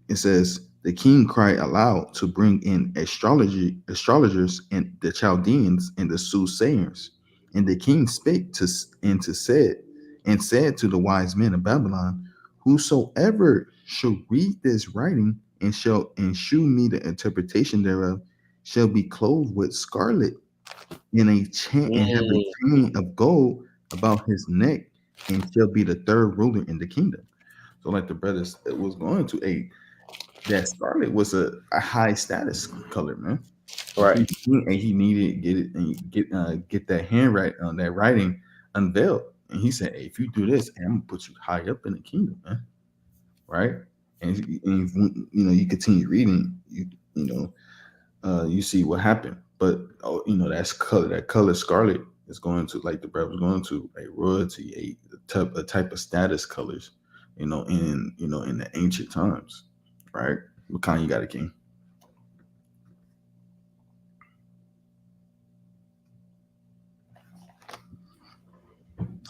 it says, the king cried aloud to bring in astrologers and the Chaldeans and the soothsayers. And the king spake and said to the wise men of Babylon, Whosoever shall read this writing and shall shew me the interpretation thereof shall be clothed with scarlet. in a chain and have a Mm, chain of gold about his neck, and shall be the third ruler in the kingdom. So, like the brothers was going to a that scarlet was a high status color, man. right. And he needed to get it and get that handwrite on that writing unveiled. And he said, "Hey, if you do this, I'm gonna put you high up in the kingdom, man." Right? And you continue reading, you see what happened. But that color scarlet is going to, like the brother was going to, a royalty, a type of status colors, in the ancient times, right? What kind you got, a king?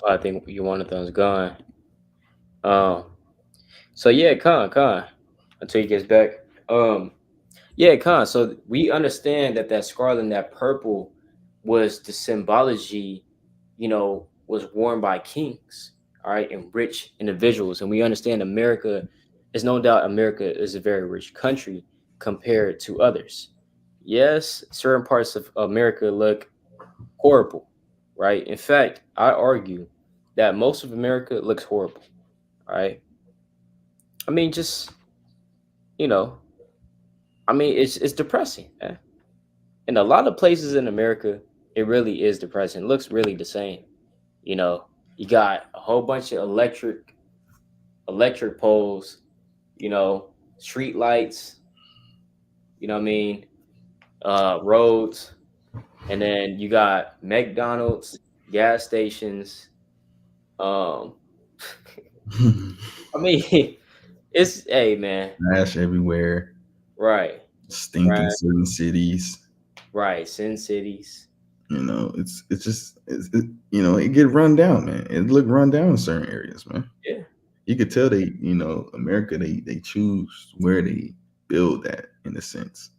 I think you wanted those gone. Um. So yeah, Khan, until he gets back. Yeah, Khan. So we understand that that scarlet and that purple was the symbology, was worn by kings, all right, and rich individuals. And we understand America is no doubt America is a very rich country compared to others. Yes, certain parts of America look horrible, right? In fact, I argue that most of America looks horrible, right? I mean, just you know, it's depressing, man. In a lot of places in America, it really is depressing. It looks really the same. You know, you got a whole bunch of electric poles, street lights, you know what I mean, roads, and then you got McDonald's, gas stations. Um, I mean, it's hey man, Trash everywhere, right, stink in right, certain cities. right. Sin cities, It's just it get run down, man. It look run down in certain areas, man. yeah, You could tell America, they choose where they build that, in a sense.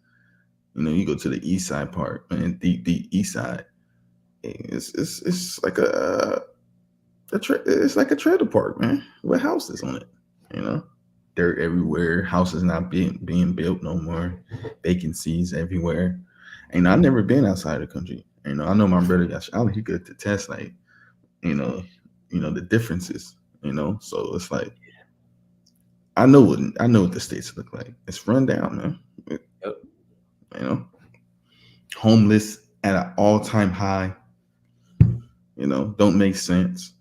You go to the east side part, man, the east side. It's like it's like a trailer park, man, with houses on it. You know, dirt everywhere. Houses not being built no more. Vacancies everywhere. And I never been outside the country. I know my brother got shot. He could attest, like, you know, the differences. So it's like I know what the states look like. It's run down, man. yep, You know, homeless at an all-time high. Don't make sense.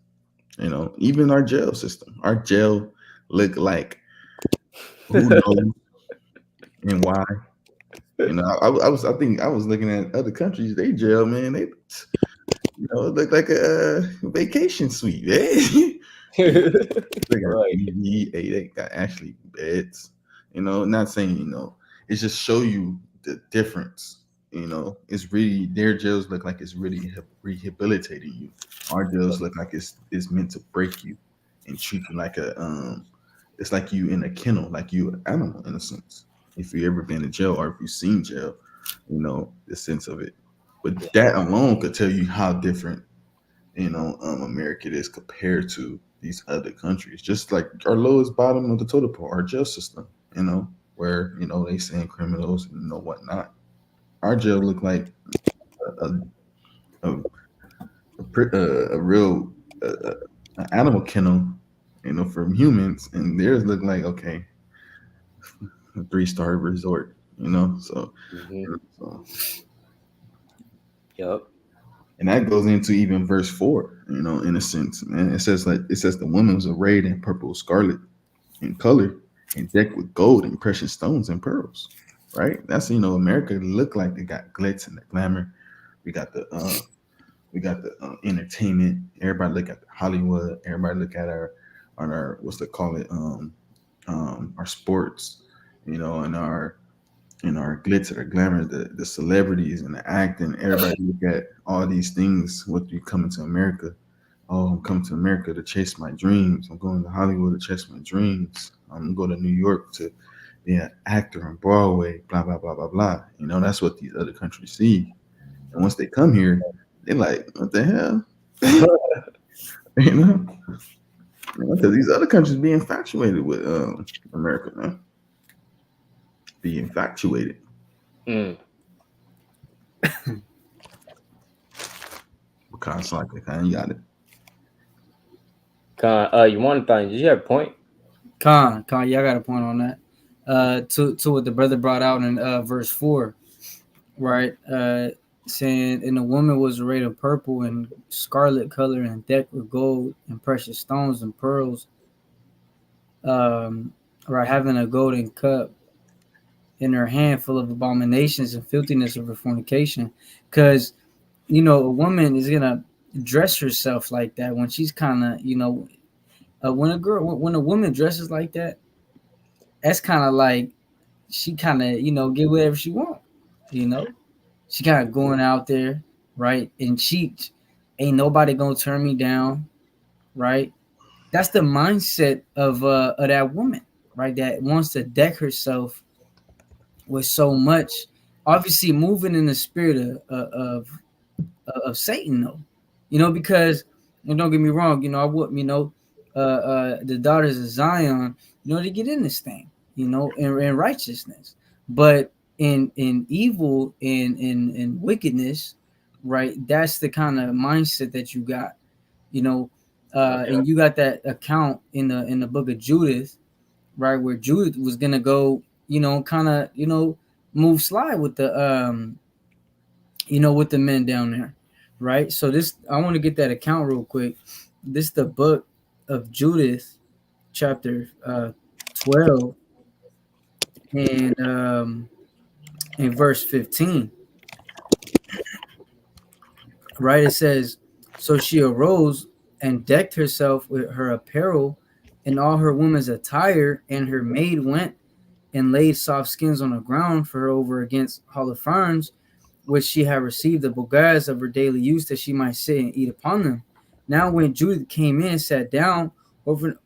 Even our jail system, our jail look like, who knows and why. I think I was looking at other countries. They jail, man. They, it look like a vacation suite. Eh? They got right, TV. They got actually beds. Not saying, it's just show you the difference. It's really, their jails look like it's really rehabilitating you. Our jails look like it's meant to break you and treat you like it's like you in a kennel, like you an animal, in a sense. If you ever been in jail, or if you've seen jail, the sense of it. But that alone could tell you how different, America is compared to these other countries. Just like our lowest bottom of the totem pole, our jail system, where they send criminals and whatnot. Our jail look like a a, a real animal kennel, from humans, and theirs look like, okay, a 3-star resort. hmm, So, yep, and that goes into even verse 4. In a sense, man, it says the woman was arrayed in purple, scarlet in color, and decked with gold and precious stones and pearls. Right? That's, America look like they got glitz and the glamour. We got the entertainment. Everybody look at the Hollywood. Everybody look at our what's they call it, our sports, and our glitz and our glamour, the celebrities and the acting. Everybody look at all these things. What you coming to America? Oh, I'm coming to America to chase my dreams. I'm going to Hollywood to chase my dreams. I'm going to New York to be an actor on Broadway. Blah blah blah blah blah. That's what these other countries see. And once they come here, they're like, "What the hell?" you know, because these other countries be infatuated with America, man. Be infatuated. mm, Slack, you got it. You want to did you have a point? Con, yeah, I got a point on that. To what the brother brought out in verse 4, right? Saying, and the woman was arrayed of purple and scarlet color and decked with gold and precious stones and pearls, right, having a golden cup in her hand full of abominations and filthiness of her fornication. Because, a woman is going to dress herself like that when she's kind of, when a woman dresses like that, that's kind of like she kind of, get whatever she want, you know? She kind of going out there, right? And she ain't nobody gonna turn me down, right? That's the mindset of that woman, right? That wants to deck herself with so much, obviously moving in the spirit of Satan, though, because, and don't get me wrong, I would, the daughters of Zion, they get in this thing, in righteousness, but in evil and in wickedness, right? That's the kind of mindset that you got, you know, and you got that account in the book of Judith, right, where Judith was gonna go, kind of, move slide with with the men down there, right? So this, I want to get that account real quick. This is the book of Judith, chapter 12, and in verse 15, right? It says, "So she arose and decked herself with her apparel and all her woman's attire, and her maid went and laid soft skins on the ground for her over against Holofernes, which she had received the bogaz of her daily use, that she might sit and eat upon them. Now when Judith came in, sat down, Holofernes,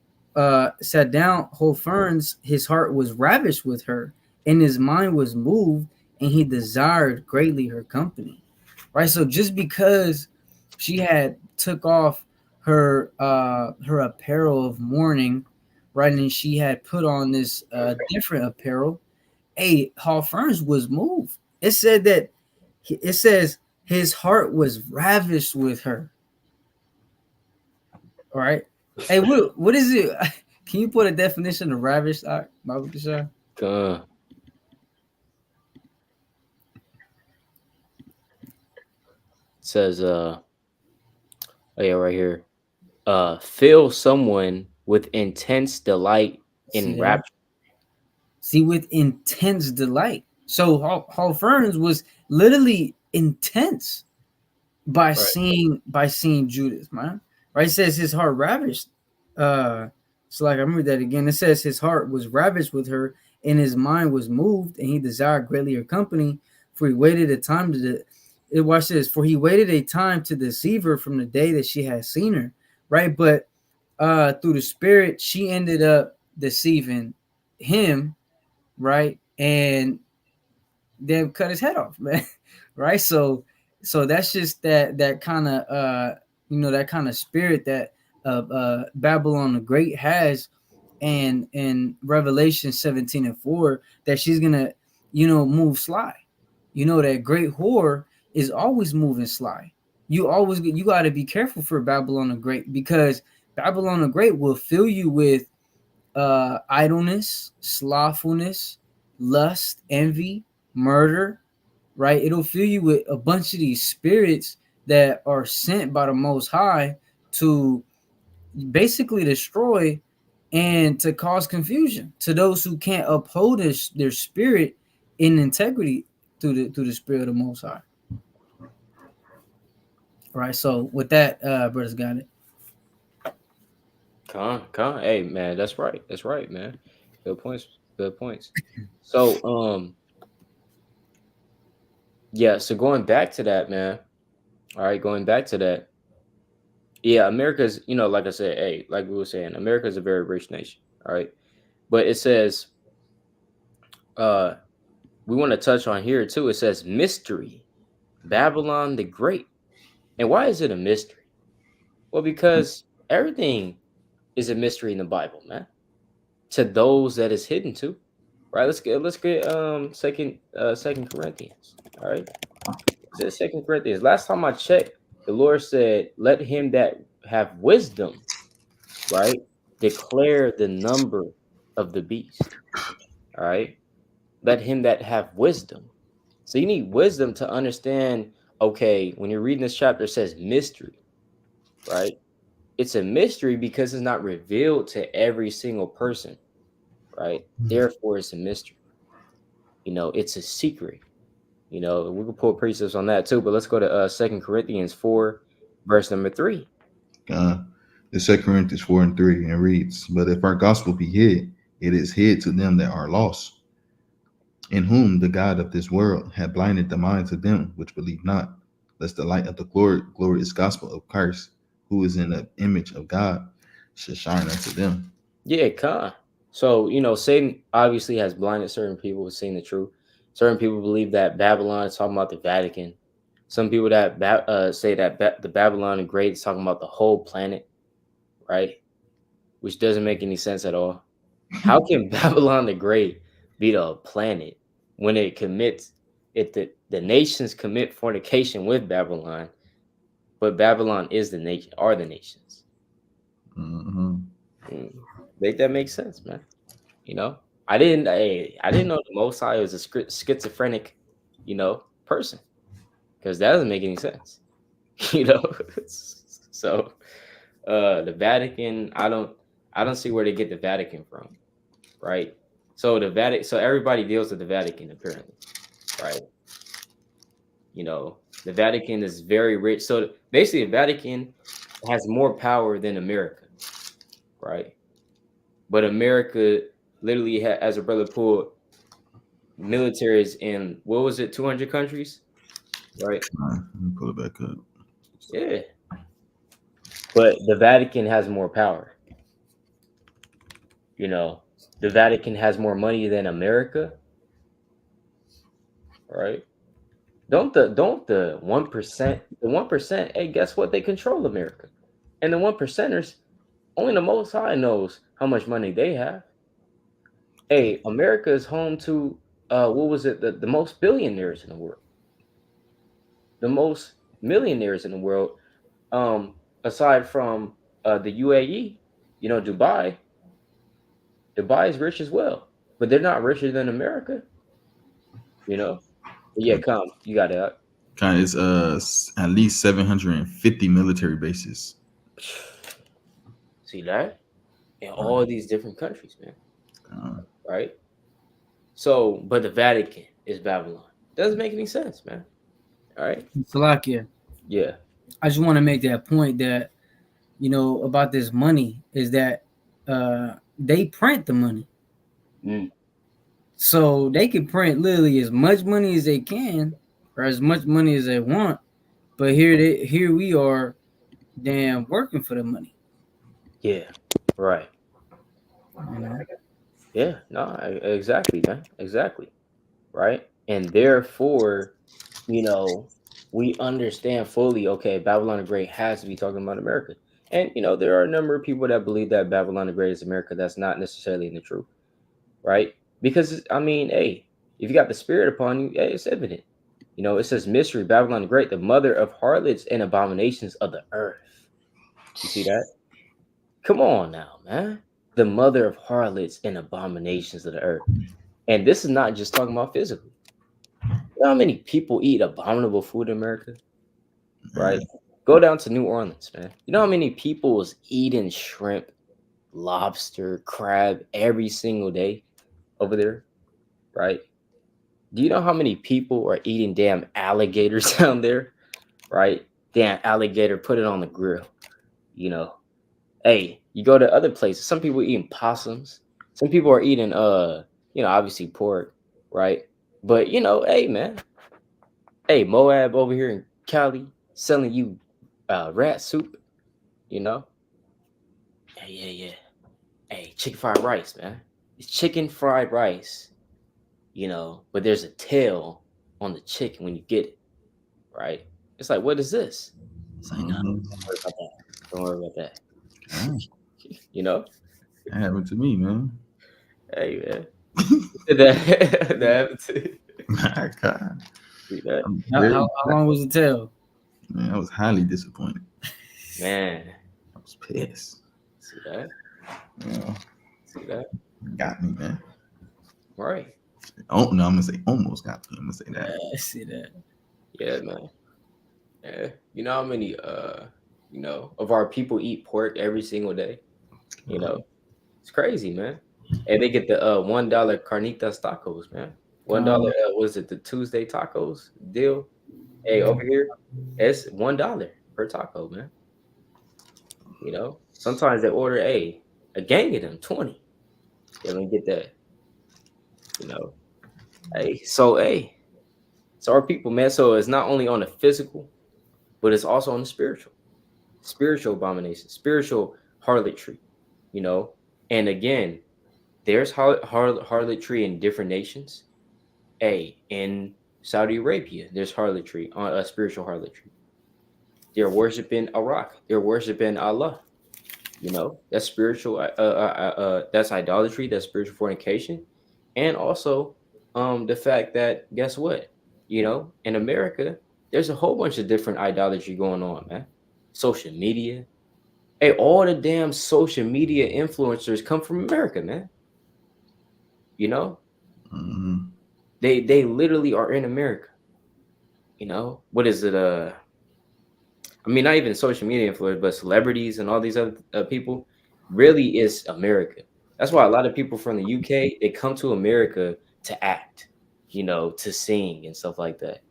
his heart was ravished with her, and his mind was moved, and he desired greatly her company." Right. So just because she had took off her apparel of mourning, right, and she had put on this different apparel, Holofernes was moved. It says his heart was ravished with her. All right. Hey, what is it? Can you put a definition of ravished, Bible Kashar? Says oh yeah, right here. Fill someone with intense delight in rapture. See, with intense delight. So Holofernes was literally intense by seeing Judith, man. Right? It says his heart ravished. So like I remember that again. It says his heart was ravished with her, and his mind was moved, and he desired greatly her company. For he waited a time watch this. For he waited a time to deceive her from the day that she had seen her. Right, but through the spirit, she ended up deceiving him, right, and then cut his head off, man. Right, so that's just that kind of that kind of spirit that Babylon the Great has, and in Revelation 17:4, that she's gonna move sly. That great whore is always moving sly. You got to be careful for Babylon the Great, because Babylon the Great will fill you with idleness, slothfulness, lust, envy, murder, right? It'll fill you with a bunch of these spirits that are sent by the Most High to basically destroy and to cause confusion to those who can't uphold their spirit in integrity through the spirit of the Most High. All right, so with that, brothers got it. Hey man, that's right, man. Good points. So yeah, so going back to that, man. All right, going back to that. Yeah, America's, like I said, hey, like we were saying, America's a very rich nation. All right. But it says, we want to touch on here too. It says mystery, Babylon the Great. And why is it a mystery? Well, because everything is a mystery in the Bible, man. To those that is hidden to. Right. Let's get second Corinthians. All right. It says Second Corinthians. Last time I checked, The Lord said, "Let him that have wisdom, right, declare the number of the beast." All right, let him that have wisdom. So you need wisdom to understand. Okay, when you're reading this chapter, it says mystery, right? It's a mystery because it's not revealed to every single person, right? Therefore, it's a mystery. It's a secret. We can pull precepts on that too. But let's go to 2 Corinthians 4, verse number 3. Uh, the 2 Corinthians 4:3, and reads, "But if our gospel be hid, it is hid to them that are lost, in whom the God of this world had blinded the minds of them which believe not, lest the light of the glorious gospel of Christ, who is in the image of God, should shine unto them." Yeah, con. So Satan obviously has blinded certain people with seeing the truth. Certain people believe that Babylon is talking about the Vatican. Some people that say that the Babylon the Great is talking about the whole planet, right? Which doesn't make any sense at all. How can Babylon the Great be the planet when it commits the nations commit fornication with Babylon, but Babylon is the nation are the nations. Mhm. Mm. Make that make sense, man. I didn't know the Most High was a schizophrenic, person, because that doesn't make any sense. you know. So the Vatican, I don't see where they get the Vatican from, right? So so everybody deals with the Vatican apparently, right? The Vatican is very rich. So basically, the Vatican has more power than America, right? But America literally, as a brother pulled, militaries in what was it, 200 countries, right? All right, let me pull it back up. Yeah, but the Vatican has more power. You know, the Vatican has more money than America, right? Don't the 1%, the 1%, hey, guess what? They control America. And the one percenters, only the Most High knows how much money they have. Hey, America is home to what was it? The most billionaires in the world, the most millionaires in the world. Aside from the UAE, Dubai. Dubai is rich as well, but they're not richer than America. You know. But yeah, come, you got it. Kind of, it's at least 750 military bases. See that in All right. all these different countries, man. Uh, Right. So, but the Vatican is Babylon. Doesn't make any sense, man. All right. Salakia. Yeah. I just want to make that point that about this money is that they print the money, Mm. so they can print literally as much money as they can or as much money as they want. But here we are, damn, working for the money. Yeah. Right. You know, Yeah. No. Exactly, man. Exactly. Right. And therefore, you know, we understand fully. Okay, Babylon the Great has to be talking about America, and there are a number of people that believe that Babylon the Great is America. That's not necessarily in the truth, right? Because I mean, hey, if you got the Spirit upon you, hey, it's evident. It says mystery, Babylon the Great, the mother of harlots and abominations of the earth. You see that? Come on now, man. The mother of harlots and abominations of the earth. And this is not just talking about physically. You know how many people eat abominable food in America, right? Go down to New Orleans, man. You know how many people was eating shrimp, lobster, crab every single day over there, right? Do you know how many people are eating damn alligators down there, right? Damn alligator, put it on the grill, you know. Hey, you go to other places. Some people eating possums. Some people are eating obviously pork, right? But hey man, hey Moab over here in Cali selling you rat soup, you know? Yeah, yeah, yeah. Hey, chicken fried rice, man. It's chicken fried rice, but there's a tail on the chicken when you get it, right? It's like, what is this? It's like, no, mhm. don't worry about that. Don't worry about that. Ah, you know? that happened to me, man. Hey, man. that happened to you. My God. See that? I'm how, very how, how long was the tail? Man, I was highly disappointed. Man, I was pissed. see that? You know, See that? got me, man. Right. Oh no, I'm gonna say almost got me. I'm gonna say that. I see that. Yeah, man. Yeah. You know how many of our people eat pork every single day? You know, it's crazy, man. And they get the $1 carnitas tacos, man. $1. Um, What is it? The Tuesday tacos deal. Hey, over here, it's $1 per taco, man. You know, sometimes they order a gang of them 20. They don't get that. You know, so our people, man. So it's not only on the physical, but it's also on the spiritual abomination, spiritual harlotry. You know, and again, there's harlotry in different nations. In Saudi Arabia, there's harlotry on a spiritual harlotry. They're worshiping Iraq. They're worshiping Allah. You know, that's spiritual. That's idolatry. That's spiritual fornication, and also, the fact that guess what? You know, in America, there's a whole bunch of different idolatry going on, man. Social media. Hey, all the damn social media influencers come from America, man. You know, Mm-hmm. they literally are in America. You know, what is it? I mean, not even social media influencers, but celebrities and all these other people really is America. That's why a lot of people from the UK they come to America to act, you know, to sing and stuff like that,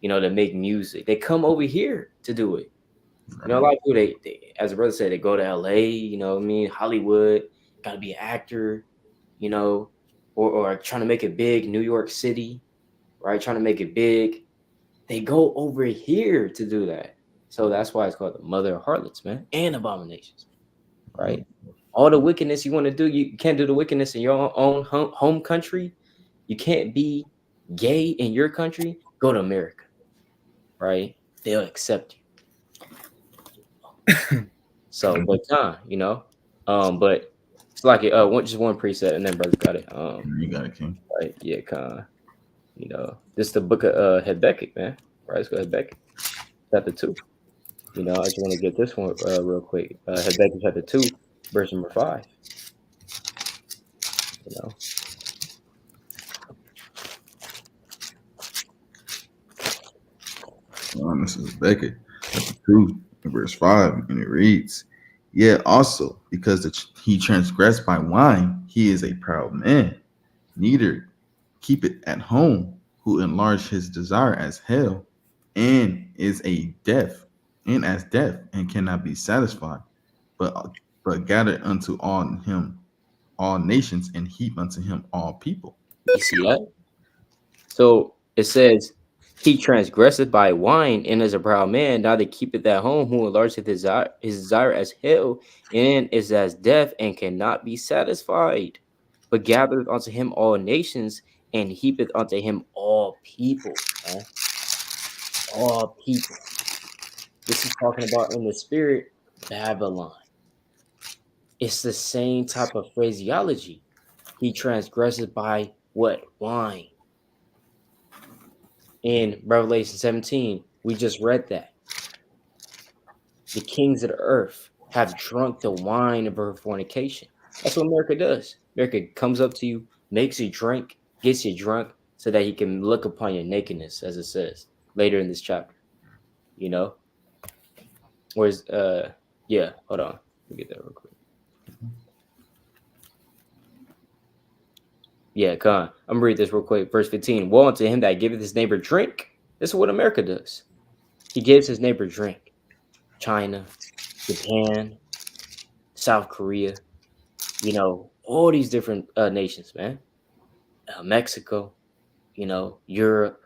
you know, to make music. They come over here to do it. You know, a Right. lot of people as a brother said, they go to LA, you know, what I mean, Hollywood, got to be an actor, you know, or trying to make it big, New York City, right? Trying to make it big. They go over here to do that. So that's why it's called the mother of harlots, man, and abominations, right? All the wickedness you want to do, you can't do the wickedness in your own home country. You can't be gay in your country. Go to America, right? They'll accept you. So, but you know, but it's like just one preset, and then brothers got it. You got it, King. Right, yeah, you know, this is the book of Habakkuk, man. Right, let's go Habakkuk chapter 2. You know, I just want to get this one real quick. Habakkuk chapter 2, verse number 5. You know, This is Beckett, chapter 2, verse 5, and it reads, "Yet also, because he transgressed by wine, he is a proud man, neither keep it at home, who enlarged his desire as hell, and is a deaf, and as deaf, and cannot be satisfied, but gathered unto all him all nations, and heap unto him all people." you see that? So it says, he transgresseth by wine and is a proud man, neither keepeth at home, who enlargeth his desire as hell, and is as deaf and cannot be satisfied, but gathereth unto him all nations, and heapeth unto him all people. Man. All people. This is talking about in the spirit, Babylon. It's the same type of phraseology. He transgresses by what? Wine. In Revelation 17, we just read that. The kings of the earth have drunk the wine of her fornication. That's what America does. America comes up to you, makes you drink, gets you drunk, so that he can look upon your nakedness, as it says later in this chapter. You know? Whereas, yeah, hold on. Let me get that real quick. Yeah, come on. I'm gonna read this real quick. Verse 15. Woe unto him that giveth his neighbor drink. This is what America does. He gives his neighbor drink. China, Japan, South Korea, you know, all these different nations, man. Mexico, you know, Europe.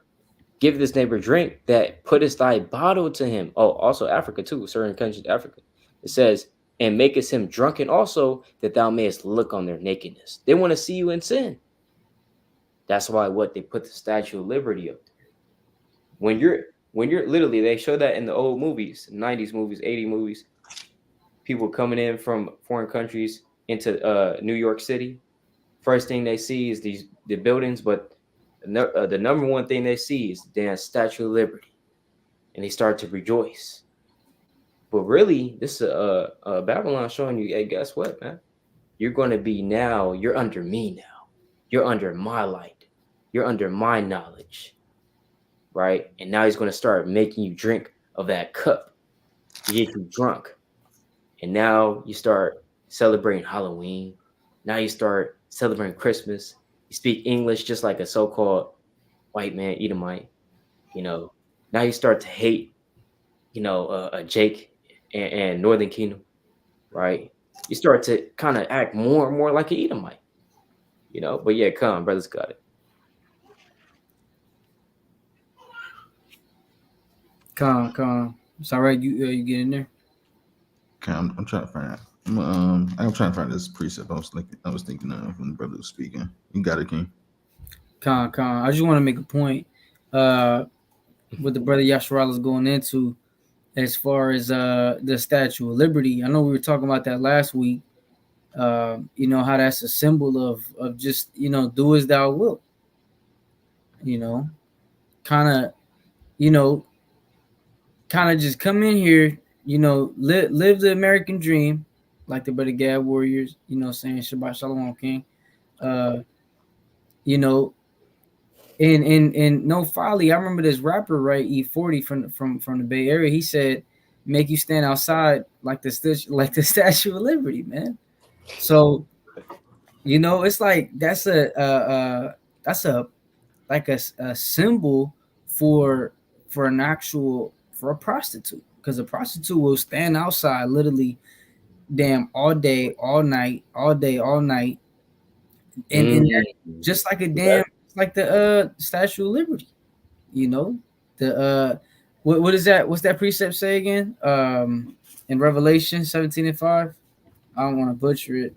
Give this neighbor drink that puttest thy bottle to him. Oh, also Africa too, certain countries of Africa. It says, and makest him drunken also, that thou mayest look on their nakedness. They want to see you in sin. That's why what they put the Statue of Liberty up there. When you're literally, they show that in the old movies, 90s movies, 80 movies, people coming in from foreign countries into New York City. First thing they see is the buildings, but the number one thing they see is the damn Statue of Liberty. and they start to rejoice. But really, this is Babylon showing you, hey, guess what, man? You're going to be now, you're under me now. You're under my light. You're under my knowledge, right? And now he's going to start making you drink of that cup. You get you drunk. And now you start celebrating Halloween. Now you start celebrating Christmas. You speak English just like a so-called white man, Edomite. You know, now you start to hate, Jake and Northern Kingdom, right? You start to kind of act more and more like an Edomite, But yeah, come on, brothers, got it. Come on. It's all right. You get in there. Okay, I'm trying to find out. I'm trying to find this precept. I was thinking of when the brother was speaking. You got it, King. Come on. I just want to make a point. What the brother Yasharal is going into as far as the Statue of Liberty. I know we were talking about that last week. How that's a symbol of just do as thou wilt. Kind of kind of just come in here. Live the American dream, like the brother Gad Warriors. Saying Shabbat Shalom, King. You know, and no folly. I remember this rapper, right? E40 from the Bay Area. He said, "Make you stand outside like the Statue of Liberty, man." So it's like that's a like a symbol for an actual for a prostitute, because a prostitute will stand outside literally, damn, all day, all night, all day, all night, and just like a damn like the Statue of Liberty, the what is that? What's that precept say again? In Revelation 17:5. I don't want to butcher it.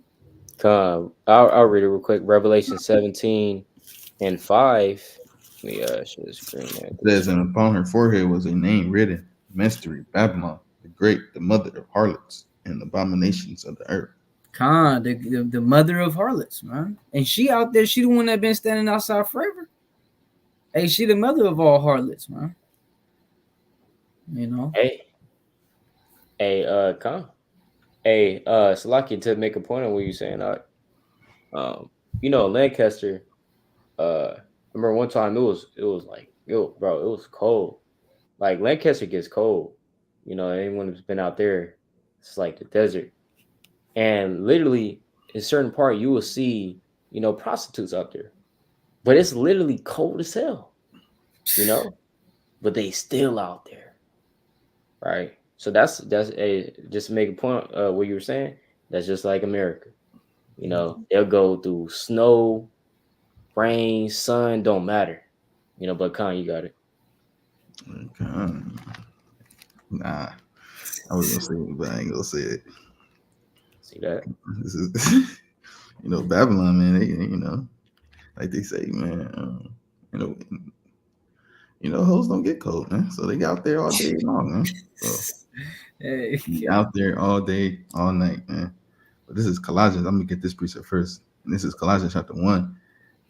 I'll read it real quick. Revelation 17:5. Let me share the screen there. It says, and upon her forehead was a name written, Mystery, Babylon, the Great, the mother of harlots and abominations of the earth. The mother of harlots, man. And she out there, she the one that been standing outside forever. Hey, she the mother of all harlots, man. Hey, Hey, Salaki, to make a point on what you're saying, Lancaster, I remember one time it was like, yo, bro, it was cold. Like Lancaster gets cold. Anyone who's been out there, it's like the desert. And literally in a certain part you will see, prostitutes out there. But it's literally cold as hell, but they still out there. Right? So that's just to make a point what you were saying, that's just like America. They'll go through snow, rain, sun, don't matter. But Khan, you got it. Nah, I was gonna say it, but I ain't gonna say it. See that? This is, Babylon, man. They, like they say, man. Hoes don't get cold, man. So they out there all day long, man. So out there all day, all night, man. But this is Colossians. I'm gonna get this precept first. And this is Colossians chapter 1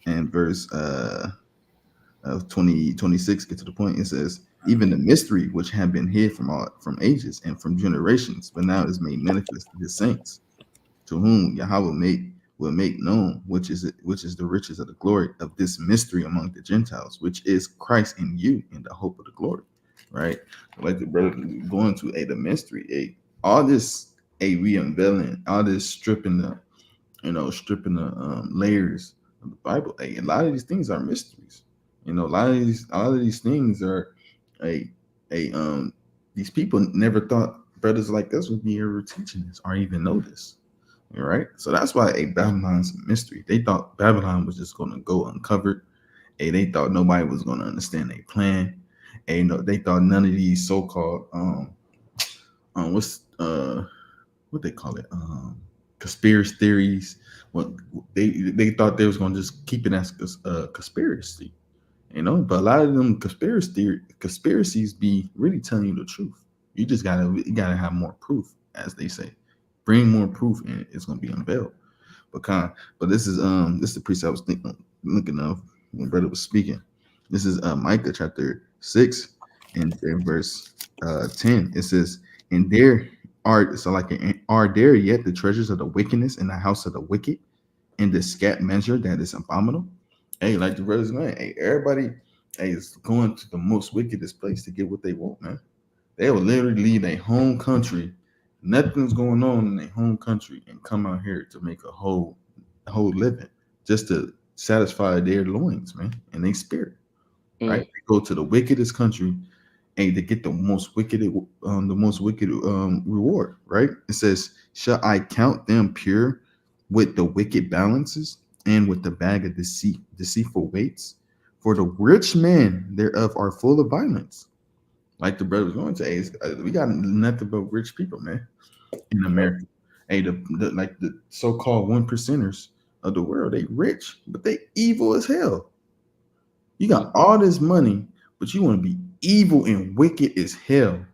and verse of 26. Get to the point. It says, even the mystery which had been hid from ages and from generations, but now is made manifest to his saints, to whom Yahweh will make known which is the riches of the glory of this mystery among the Gentiles, which is Christ in you, in the hope of the glory. Right? Like the brother going to the mystery, all this we unveiling, all this stripping the layers of the Bible. A lot of these things are mysteries. A lot of these things are these people never thought brothers like us would be ever teaching this or even know this. All right. So that's why Babylon's a mystery. They thought Babylon was just going to go uncovered. They thought nobody was going to understand their plan. They thought none of these so-called what they call it, conspiracy theories. What they thought they was going to just keep it as a conspiracy, But a lot of them conspiracies be really telling you the truth. You gotta have more proof, as they say. Bring more proof, and it's gonna be unveiled. But this is the precept I was looking of when brother was speaking. This is Micah chapter 6 in verse 10, it says, and there are, so like, are there yet the treasures of the wickedness in the house of the wicked, and the scat measure that is abominable? Hey, like the brothers, man, hey, everybody, hey, is going to the most wickedest place to get what they want, man. They will literally leave their home country, nothing's going on in their home country, and come out here to make a whole living just to satisfy their loins, man, and their spirit, right? Mm, They go to the wickedest country and to get the most wicked reward, right? It says, "Shall I count them pure with the wicked balances and with the bag of deceitful weights? For the rich men thereof are full of violence." Like the brother was going to, say, we got nothing but rich people, man, in yep. America. Hey, like the so-called one percenters of the world, they rich, but they evil as hell. You got Mm, all this money, but you want to be evil and wicked as hell.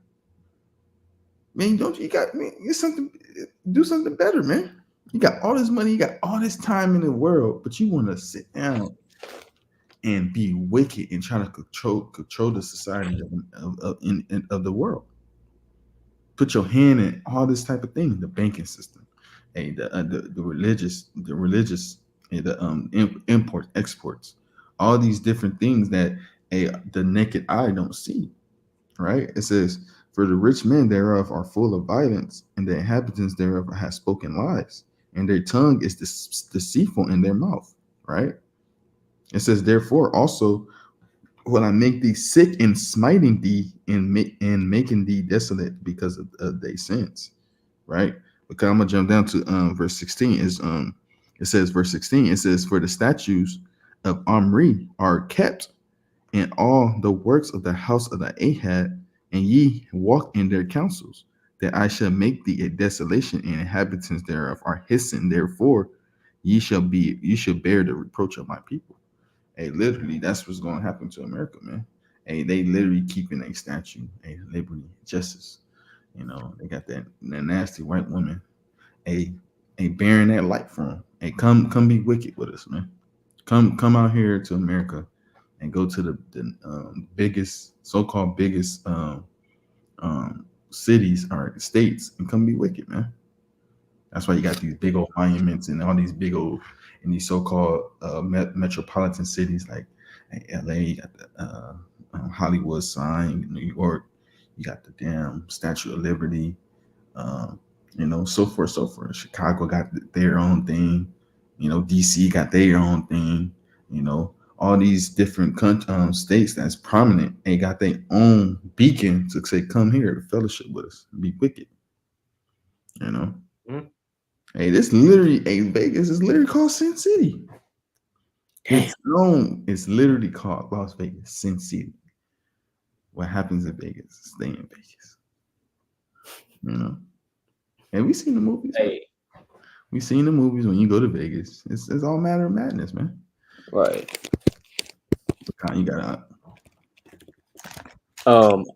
Man, don't you got, man, get something, do something better, man. You got all this money, you got all this time in the world, but you want to sit down and be wicked and try to control the society of the world. Put your hand in all this type of thing, the banking system, hey, the religious, hey, the import exports, all these different things that the naked eye don't see, right? It says, for the rich men thereof are full of violence, and the inhabitants thereof have spoken lies, and their tongue is deceitful in their mouth, right? It says, therefore also will I make thee sick and smiting thee and making thee desolate because of thy sins, right? Because I'm gonna jump down to verse 16 is it says, verse 16, it says, for the statues of Omri are kept, and all the works of the house of the Ahad, and ye walk in their counsels, that I shall make thee a desolation, and inhabitants thereof are hissing. Therefore, ye shall bear the reproach of my people. Hey, literally, that's what's going to happen to America, man. Hey, they literally keeping a statue, a liberty, justice. They got that nasty white woman, a bearing that light for them. Hey, come be wicked with us, man. Come out here to America and go to the biggest, so-called biggest cities or states, and come be wicked, man. That's why you got these big old monuments and all these big old in these so-called metropolitan cities like LA. You got the Hollywood sign. New York, you got the damn Statue of Liberty. Um, so forth, so forth. Chicago got their own thing. DC got their own thing. All these different states that's prominent and got their own beacon to say, "Come here to fellowship with us, be wicked." You know. mm. Hey, this literally, hey, Vegas is literally called Sin City. Damn. It's literally called Las Vegas, Sin City. What happens in Vegas, stay in Vegas. You know, and we seen the movies, man. Hey, We seen the movies when you go to Vegas. It's all matter of madness, man. right. You got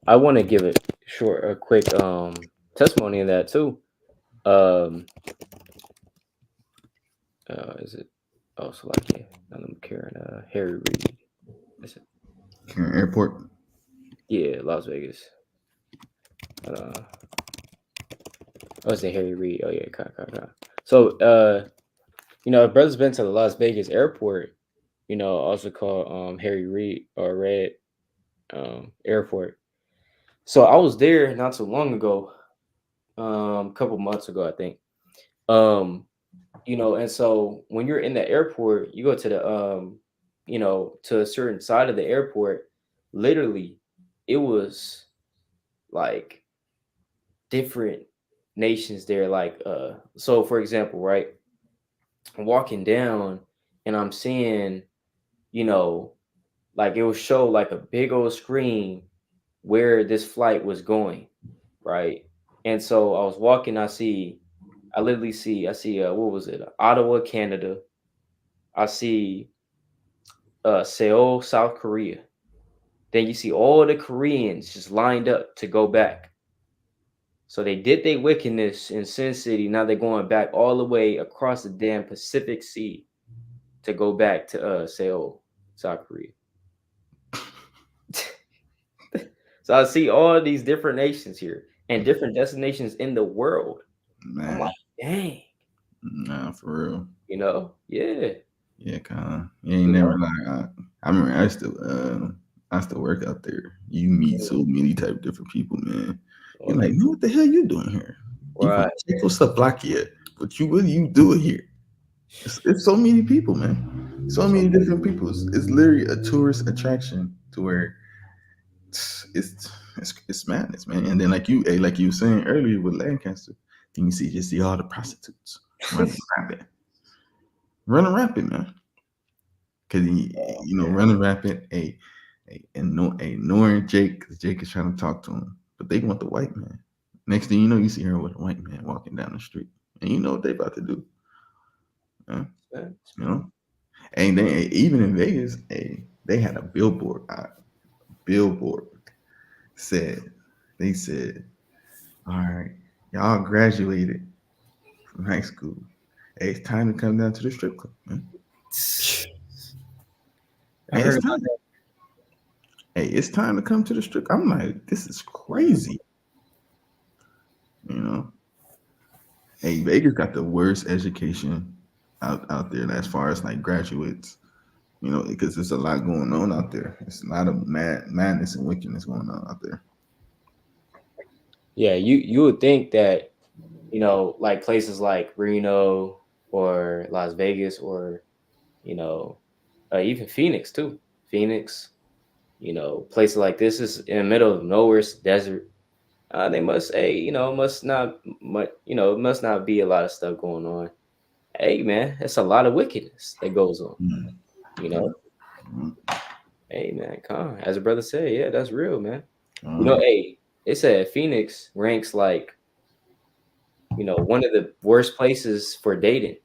I want to give a quick testimony in that too. Um, is it? Oh, so like yeah, I'm carrying Harry Reid. Is it? Karen Airport. Yeah, Las Vegas. Uh, oh, is it Harry Reid? Oh yeah, So if brother's been to the Las Vegas airport, also called Harry Reid or Red Airport. So I was there not too long ago, a couple months ago, I think. Um, and so when you're in the airport, you go to to a certain side of the airport. Literally, it was like different nations there. Like, so for example, right, I'm walking down and I'm seeing, you know, like it will show like a big old screen where this flight was going, right? And so I was walking, I see what was it? Ottawa, Canada. I see Seoul, South Korea. Then you see all the Koreans just lined up to go back. So they did their wickedness in Sin City. Now they're going back all the way across the damn Pacific Sea to go back to Seoul, South Korea. So So I see all these different nations here and different destinations in the world. I'm Man, like, dang, nah, for real. yeah, Yeah, kind of. You ain't you never know, like. I remember I used to work out there. You meet so many type of different people, man. You're well, like, man, what the hell you doing here? You from right. Czechoslovakia, but what are you doing here? It's so many people, man. So So many different people. It's literally a tourist attraction to where it's madness, man. And then like you were saying earlier with Lancaster, then you see all the prostitutes rampant, running rampant, man. Because running rampant, ignoring Jake because Jake is trying to talk to him, but they want the white man. Next thing you know, you see her with a white man walking down the street, and you know what they about to do, huh? You know. And they even in Vegas, they had a billboard. Billboard said, they said, "All right, y'all graduated from high school. Hey, it's time to come down to the strip club, man. I Hey, heard it's about time. Hey, it's time to come to the strip." I'm like, this is crazy, you know. Hey, Vegas got the worst education out there as far as like graduates, because there's a lot going on out there. It's a lot of madness and wickedness going on out there. yeah, you would think that like places like Reno or Las Vegas or you know even Phoenix too. Phoenix, places like this is in the middle of nowhere, it's desert. They must, hey, must not much, it must not be a lot of stuff going on. Hey, man, it's a lot of wickedness that goes on. Mm, You yeah, know, mm, hey, man, come on. As a brother said, yeah, that's real, man. uh, Hey, it said Phoenix ranks like one of the worst places for dating.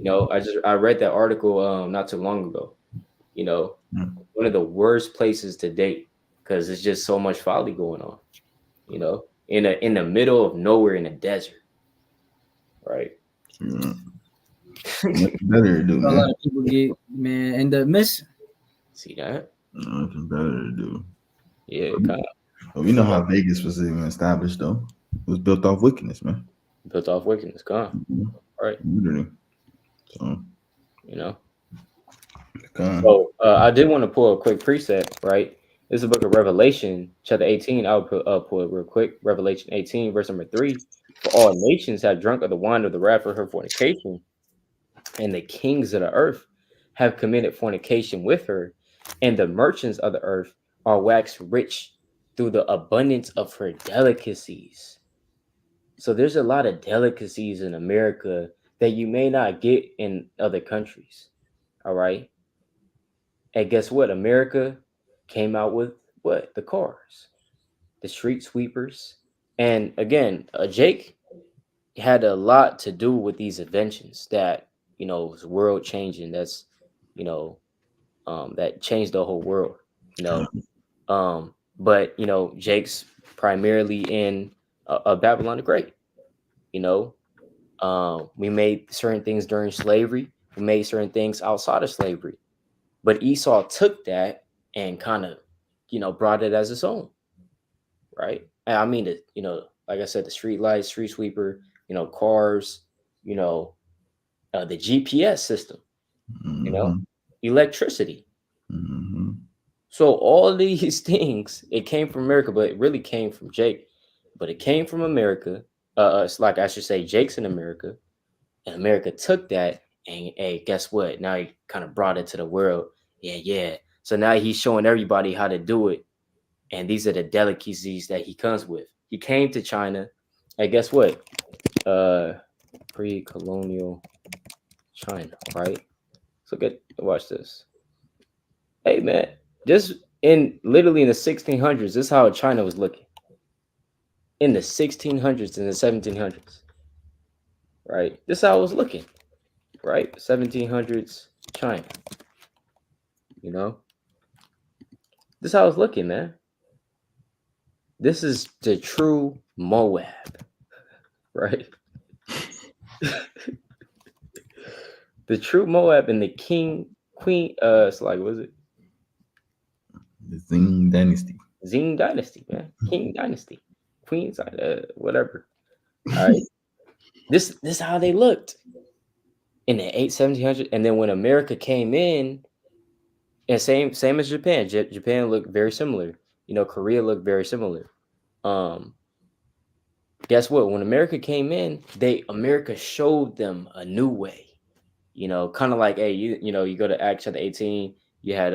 I read that article not too long ago. You know, mm, one of the worst places to date because it's just so much folly going on. In the middle of nowhere in the desert, right? yeah. Nothing better to do, a lot man. of people get man end up missing. See that? Nothing better to do. Yeah, But kind of. but we know how Vegas was even established, though. It was built off wickedness, man. Built off wickedness, gone. Mhm. Right. Literally. So, You know. con. So I did want to pull a quick preset, right? This is the book of Revelation, chapter 18. I'll pull it real quick. Revelation 18, verse number 3. For all nations have drunk of the wine of the wrath of her fornication, and the kings of the earth have committed fornication with her, and the merchants of the earth are waxed rich through the abundance of her delicacies. So there's a lot of delicacies in America that you may not get in other countries. All right. And guess what? America came out with what? The cars, the street sweepers. And again, Jake had a lot to do with these inventions that, was world changing. That's, you know, that changed the whole world, you know. But, Jake's primarily in Babylon the Great, you know. We made certain things during slavery. We made certain things outside of slavery. But Esau took that and kind of, brought it as its own, right? And I mean, like I said, the street lights, street sweeper, cars, you know, the GPS system, you know, Mm-hmm. electricity. Mm-hmm. So all these things, it came from America, but it really came from Jake. But it came from America. It's like I should say, Jake's in America. And America took that and hey, guess what? Now he kind of brought it to the world. Yeah, yeah. So now he's showing everybody how to do it. And these are the delicacies that he comes with. He came to China. And guess what? Uh Pre-colonial China, right? So good. Watch this. Hey man, just in literally in the 1600s, this is how China was looking. In the 1600s and the 1700s, right? This is how it was looking, right? 1700s China, you know? This is how it's looking, man. This is the true Moab, right? The true Moab and the king, queen, it's like, was it The Zing Dynasty. Zing Dynasty, man. King Dynasty. Queen's whatever. All right. This is how they looked in the 1700s. And then when America came in, and same as Japan. Japan looked very similar. Korea looked very similar. Um, guess what? When America came in, America showed them a new way. Kind of like, hey, you go to Acts chapter 18, you had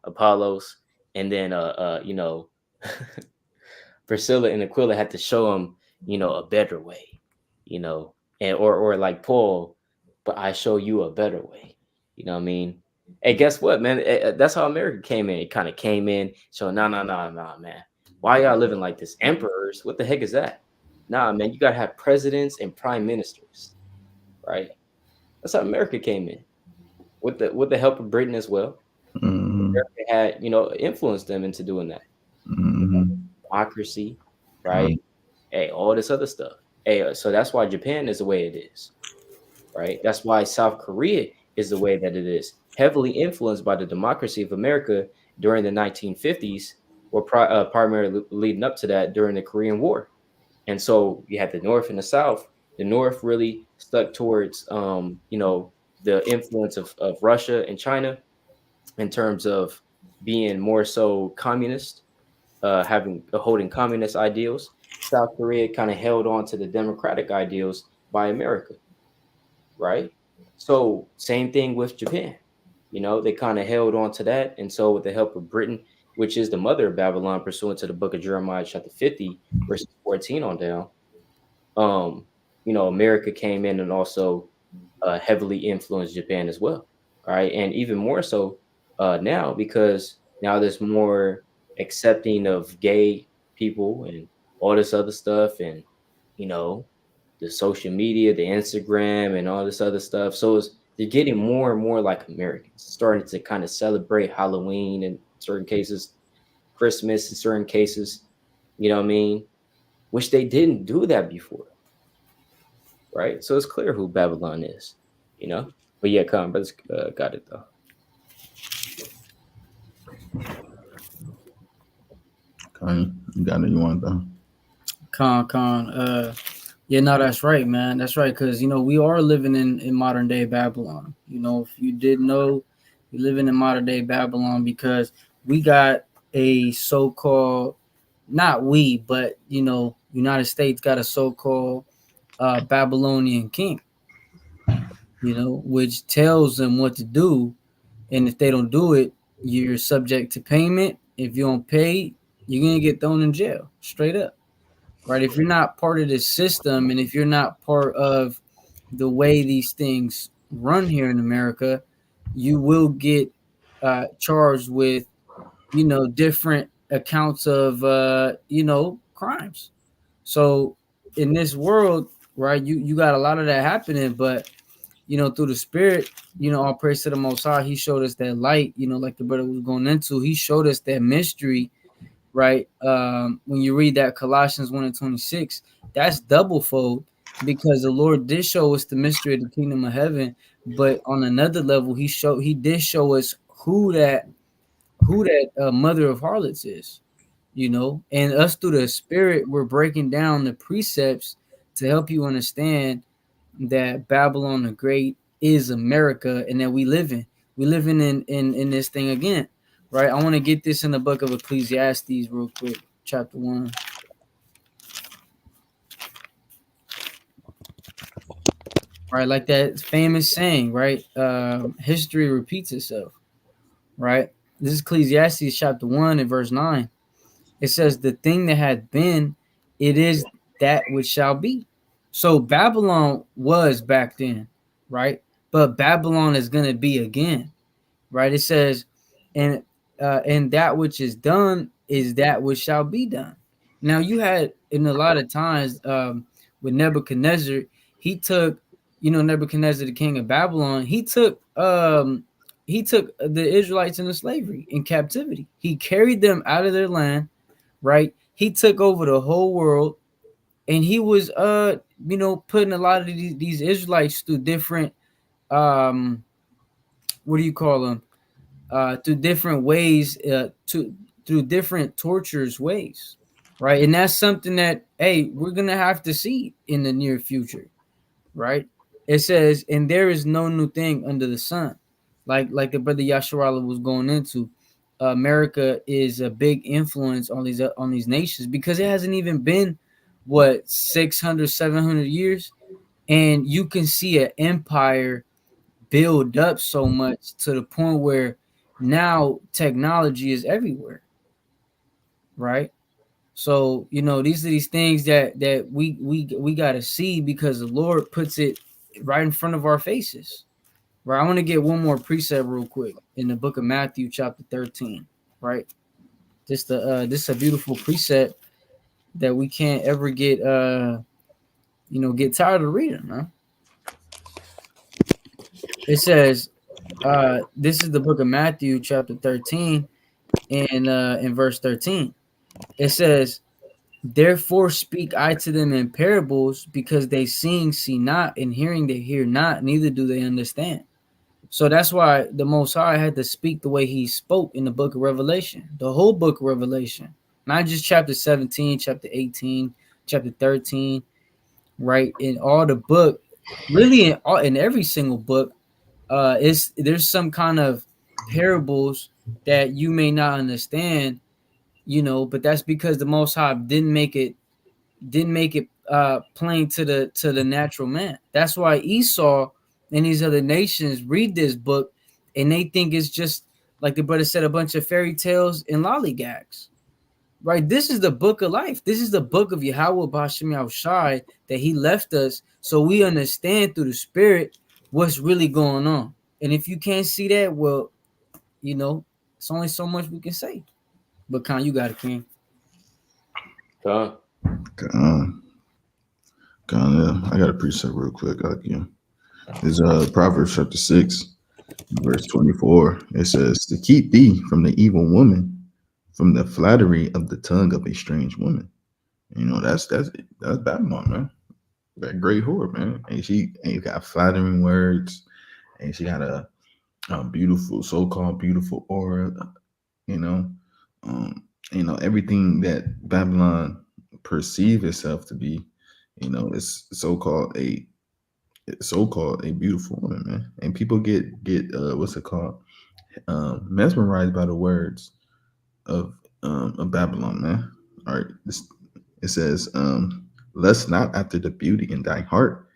Apollos, and then Priscilla and Aquila had to show them, a better way, and or like Paul, but I show you a better way. You know what I mean? Hey, guess what, man? That's how America came in. It kind of came in, so no, man. Why y'all living like this? Emperors? What the heck is that? Nah, man, you gotta have presidents and prime ministers, right? That's how America came in with the help of Britain as well. Mm-hmm. America had influenced them into doing that. Mm-hmm. Democracy, right? Hey, all this other stuff. Hey, so that's why Japan is the way it is, right? That's why South Korea is the way that it is, heavily influenced by the democracy of America during the 1950s, or primarily leading up to that during the Korean War. And so you had the North and the South. The North really stuck towards, the influence of Russia and China in terms of being more so communist, holding communist ideals. South Korea kind of held on to the democratic ideals by America, right? So same thing with Japan. They kind of held on to that, and so with the help of Britain, which is the mother of Babylon, pursuant to the book of Jeremiah, chapter 50, verses 14 on down, um, America came in and also heavily influenced Japan as well. All right. And even more so now, because now there's more accepting of gay people and all this other stuff, and, you know, the social media, the Instagram, and all this other stuff. So they're getting more and more like Americans, starting to kind of celebrate Halloween in certain cases, Christmas in certain cases, you know what I mean? Which they didn't do that before, right? So it's clear who Babylon is, you know. But yeah, come, brothers got it though. Okay, you got it. You want though? Con. Yeah, no, that's right, man. That's right, because we are living in modern day Babylon. If you didn't know, you're living in modern day Babylon because we got a so-called, not we, but United States got a so-called Babylonian king. Which tells them what to do, and if they don't do it, you're subject to payment. If you don't pay, you're gonna get thrown in jail, straight up. Right? If you're not part of this system, and if you're not part of the way these things run here in America, you will get charged with, different accounts of, crimes. So in this world, right, you got a lot of that happening, but through the spirit, all praise to the Most High. He showed us that light, like the brother was going into. He showed us that mystery, right? When you read that Colossians 1:26, that's double fold, because the Lord did show us the mystery of the kingdom of heaven, but on another level, he did show us who that mother of harlots is, and us through the spirit, we're breaking down the precepts to help you understand that Babylon the Great is America, and that we living in this thing again, right? I want to get this in the book of Ecclesiastes real quick, chapter 1. Right, like that famous saying, right? History repeats itself, right? This is Ecclesiastes chapter 1 and verse 9. It says, "The thing that had been, it is that which shall be." So Babylon was back then, right? But Babylon is going to be again, right? It says, and that which is done is that which shall be done. Now you had in a lot of times with Nebuchadnezzar, he took, Nebuchadnezzar, the king of Babylon, he took the Israelites into slavery, in captivity. He carried them out of their land, right? He took over the whole world, and he was putting a lot of these Israelites through different what do you call them, through different ways, to through different torturous ways, right? And that's something that, hey, we're gonna have to see in the near future, right? It says, and there is no new thing under the sun. Like the brother Yasharala was going into, America is a big influence on these nations because it hasn't even been what 600, 700 years, and you can see an empire build up so much to the point where now technology is everywhere, right? So these are these things that we got to see because the Lord puts it right in front of our faces. Right. I want to get one more precept real quick in the book of Matthew, chapter 13. Right. This is a beautiful precept that we can't ever get tired of reading, man. It says, this is the book of Matthew, chapter 13, and in verse 13. It says, therefore speak I to them in parables, because they seeing see not, and hearing they hear not, neither do they understand. So that's why the Most High had to speak the way he spoke in the book of Revelation, the whole book of Revelation, not just chapter 17, chapter 18, chapter 13, right? In all the book, really in every single book, there's some kind of parables that you may not understand, but that's because the Most High didn't make it plain to the natural man. That's why Esau and these other nations read this book and they think it's just like the brother said, a bunch of fairy tales and lollygags. Right? This is the book of life. This is the book of Yahweh Bashim Yahushai that he left us so we understand through the spirit what's really going on. And if you can't see that, well, it's only so much we can say. But Khan, you got it, King. Huh? God, I got a precept real quick. Again, is Proverbs chapter 6, verse 24. It says, "To keep thee from the evil woman, from the flattery of the tongue of a strange woman." That's Babylon, man. That great whore, man. And she ain't got flattering words, and she got a beautiful, so-called beautiful aura. You know, um, everything that Babylon perceive itself to be. It's so-called a beautiful woman, man. And people get what's it called? Mesmerized by the words of Babylon, man. All right, it says, "Lust not after the beauty in thy heart,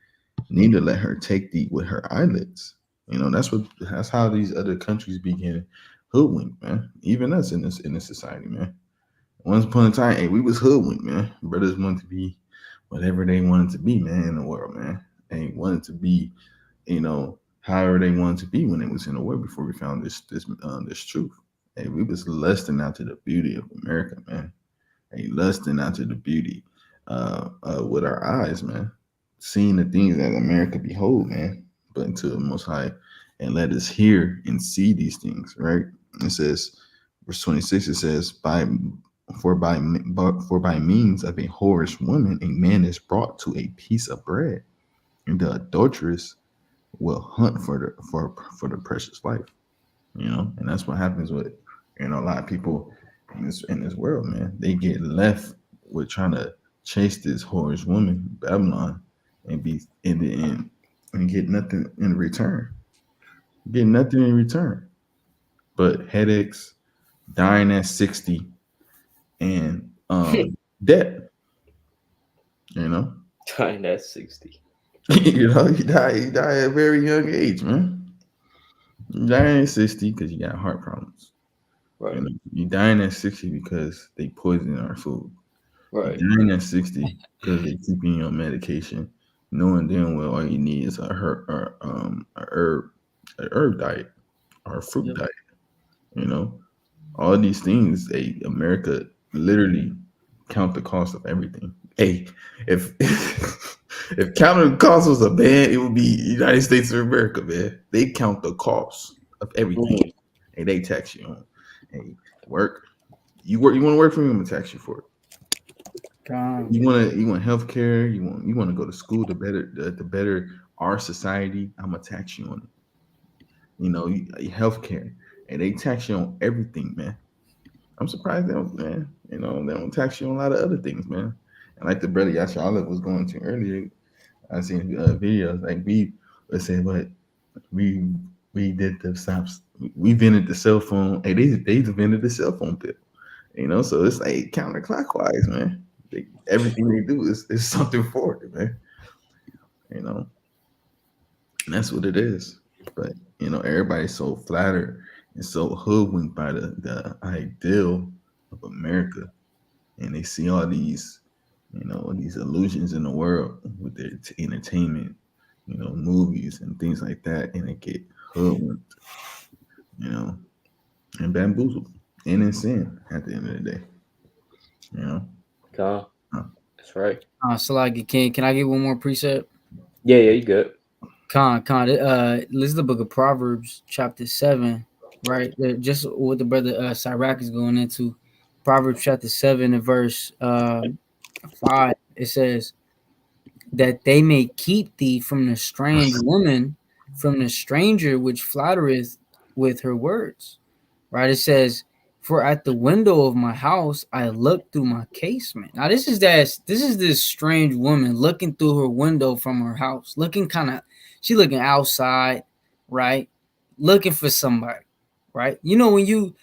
neither let her take thee with her eyelids." That's how these other countries begin hoodwinked, man. Even us in this society, man. Once upon a time, hey, we was hoodwinked, man. Brothers wanted to be whatever they wanted to be, man, in the world, man. They wanted to be, however they wanted to be when they was in the world before we found this truth. Hey, we was lusting after the beauty of America, man. Hey, lusting after the beauty with our eyes, man. Seeing the things that America behold, man. But until the Most High and let us hear and see these things, right? It says, verse 26, it says, for by means of a whorish woman, a man is brought to a piece of bread, and the adulteress will hunt for the precious life. And that's what happens with a lot of people in this world, man. They get left with trying to chase this whorish woman, Babylon, and be in the end and get nothing in return. Get nothing in return but headaches, dying at 60, and debt. You know, Dying at 60. you die at a very young age, man. You dying at 60 because you got heart problems. Right. You dying at 60 because they poison our food. You Right. dying at 60 because they keeping you on medication, knowing damn well all you need is a herb diet or a fruit Yep. diet. You know, all these things. America literally count the cost of everything. Hey, if if counting the cost was a band, it would be United States of America, man. They count the cost of everything, Mm. and they tax you on. Hey, work. You work. You want to work for me? I'm gonna tax you for it. Khan. You want healthcare. You want to go to school to better our society. I'm gonna tax you on it. Healthcare, and they tax you on everything, man. I'm surprised they don't, man. They don't tax you on a lot of other things, man. And like the brother Yasha was going to earlier, I seen videos like we let's say, but we we did the stops. We invented the cell phone. Hey, they invented the cell phone bill. So it's like counterclockwise, man. Everything they do is something for it, man. You know, and that's what it is. But everybody's so flattered and so hoodwinked by the ideal of America, and they see all these illusions in the world with their entertainment, movies and things like that, and they get hoodwinked, you know, and bamboozled and in sin at the end of the day, you know. Con. Huh. That's right. Salagi, can I get one more precept? Yeah, yeah, you good. This is the book of Proverbs, chapter 7, right? Just what the brother Sirach is going into. Proverbs chapter 7 and verse 5. It says, that they may keep thee from the strange woman, from the stranger which flattereth with her words. Right? It says, for at the window of my house I looked through my casement. Now this strange woman looking through her window from her house, she looking outside, right? Looking for somebody, right? When you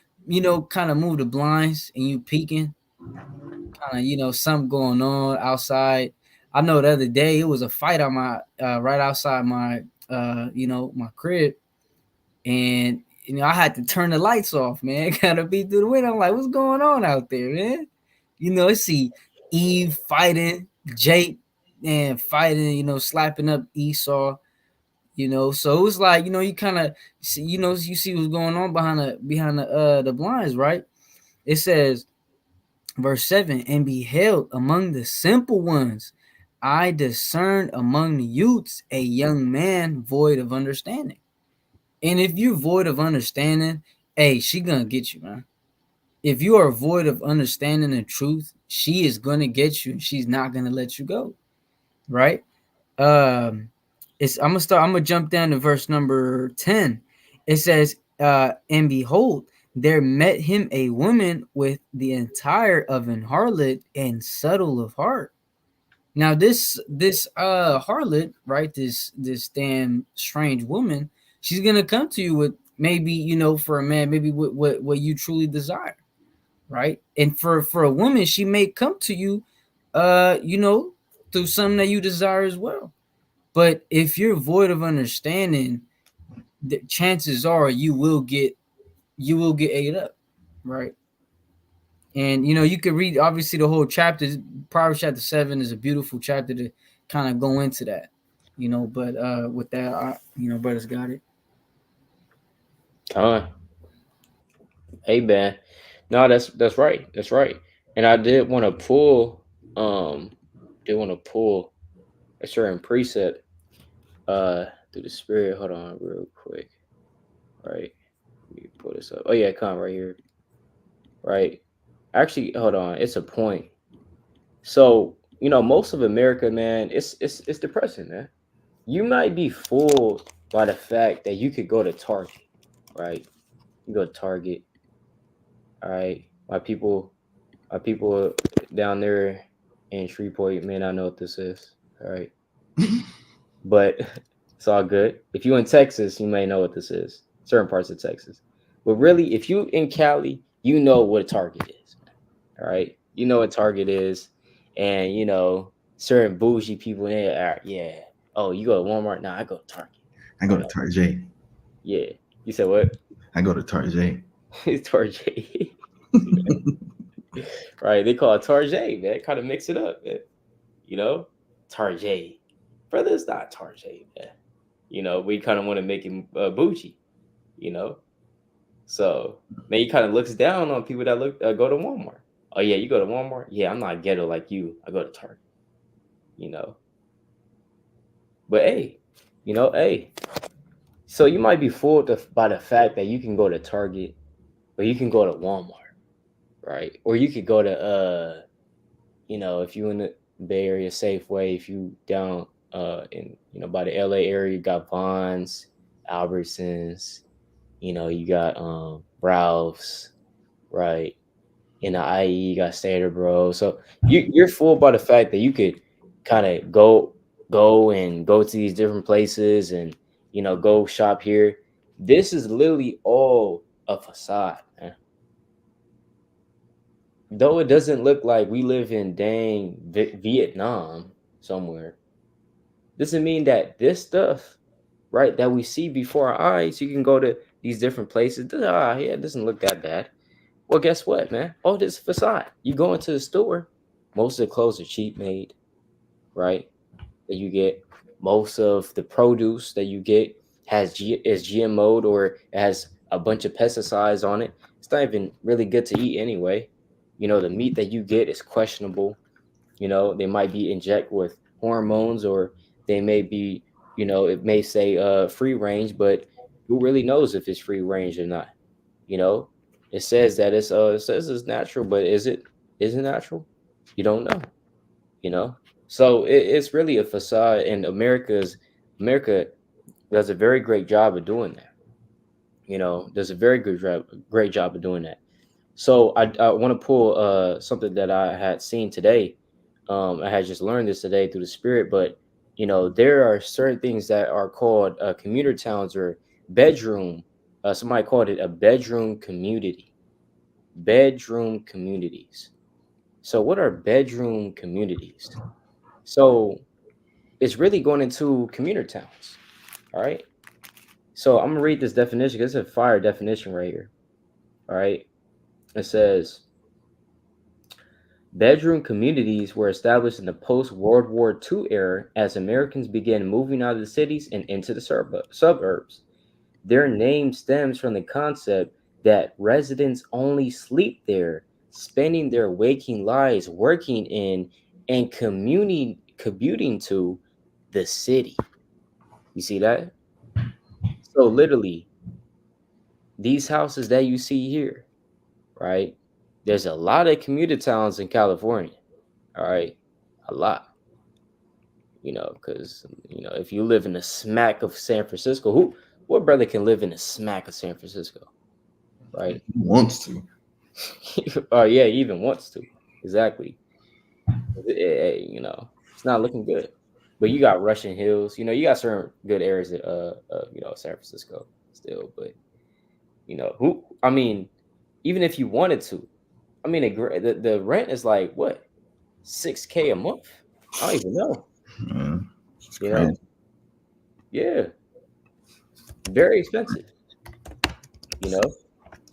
kind of move the blinds and you peeking, kind of something going on outside. I know the other day it was a fight on my right outside my my crib, and I had to turn the lights off, man. Kind of peek through the window. I'm like, what's going on out there, man? I see Eve fighting Jake and fighting, slapping up Esau. So it was like, you kind of see, you see what's going on behind the blinds, right? It says, verse 7, and beheld among the simple ones, I discerned among the youths a young man void of understanding. And if you're void of understanding, hey, she gonna get you, man. If you are void of understanding and truth, she is gonna get you and she's not gonna let you go. Right? Um I'm gonna jump down to verse number 10. It says, and behold, there met him a woman with the entire of an harlot and subtle of heart. Now this harlot, right? This damn strange woman, she's gonna come to you with, maybe, for a man, maybe what you truly desire, right? And for a woman, she may come to you, through something that you desire as well. But if you're void of understanding, the chances are you will get ate up, right? And you could read obviously the whole chapter. Proverbs chapter 7 is a beautiful chapter to kind of go into that. But with that, brothers got it. Con. Hey, man. No, that's right. That's right. And I did want to pull a certain precept through the spirit. Hold on real quick. Right. Let me pull this up. Oh yeah, come right here. Right. Actually, hold on. It's a point. So, most of America, man, it's depressing, man. You might be fooled by the fact that you could go to Target, right? You go to Target, all right. My people down there in Shreveport may not know what this is, all right. But it's all good. If you in Texas, you may know what this is. Certain parts of Texas, but really, if you in Cali, you know what a Target is. All right, you know what Target is, and certain bougie people in there are, yeah. Oh, you go to Walmart? Nah, I go to Target. I go to No, Tarjay. yeah. You said what? I go to Tarjay. It's Target. Right? They call it Target, man. Kind of mix it up, man. You know, Target, brother. It's not Target, man. We kind of want to make him bougie. You know, so man, he kind of looks down on people that go to Walmart. Oh yeah, you go to Walmart? Yeah, I'm not ghetto like you. I go to Target. You know, but hey. So you might be fooled by the fact that you can go to Target, or you can go to Walmart, right? Or you could go to if you in the Bay Area, Safeway. If you down in by the LA area, you got Vons, Albertsons. You got Ralph's, right? in the IE, you got to stay there, bro. So you're fooled by the fact that you could kind of go to these different places and go shop here. This is literally all a facade, man. Though it doesn't look like we live in dang Vietnam somewhere, doesn't mean that this stuff, right, that we see before our eyes, you can go to these different places. Yeah, it doesn't look that bad. Well, guess what, man? Oh, this facade. You go into the store, most of the clothes are cheap made, right? That you get. Most of the produce that you get is GMO'd or it has a bunch of pesticides on it. It's not even really good to eat anyway. The meat that you get is questionable. They might be injected with hormones or they may be, it may say free range, but who really knows if it's free range or not? You know, it says that it says it's natural, but is it natural? You don't know, you know. So it's really a facade, and America does a very great job of doing that. Does a very great job of doing that. So I want to pull something that I had seen today. I had just learned this today through the spirit, but there are certain things that are called commuter towns or bedroom. Somebody called it a bedroom community. Bedroom communities. So what are bedroom communities? So it's really going into commuter towns. All right. So I'm gonna read this definition. It's a fire definition right here. All right. It says bedroom communities were established in the post World War II era as Americans began moving out of the cities and into the suburbs. Their name stems from the concept that residents only sleep there, spending their waking lives working in and commuting to the city. You see that? So literally, these houses that you see here, right? There's a lot of commuter towns in California, all right? A lot, because if you live in the smack of San Francisco, what brother can live in the smack of San Francisco, right? He wants to. Oh yeah, he even wants to. Exactly. It's not looking good. But you got Russian Hills. You got certain good areas at San Francisco still. But who? I mean, even if you wanted to, I mean, the rent is like what 6K a month. I don't even know. Man, it's You know, crazy. yeah, very expensive. You know,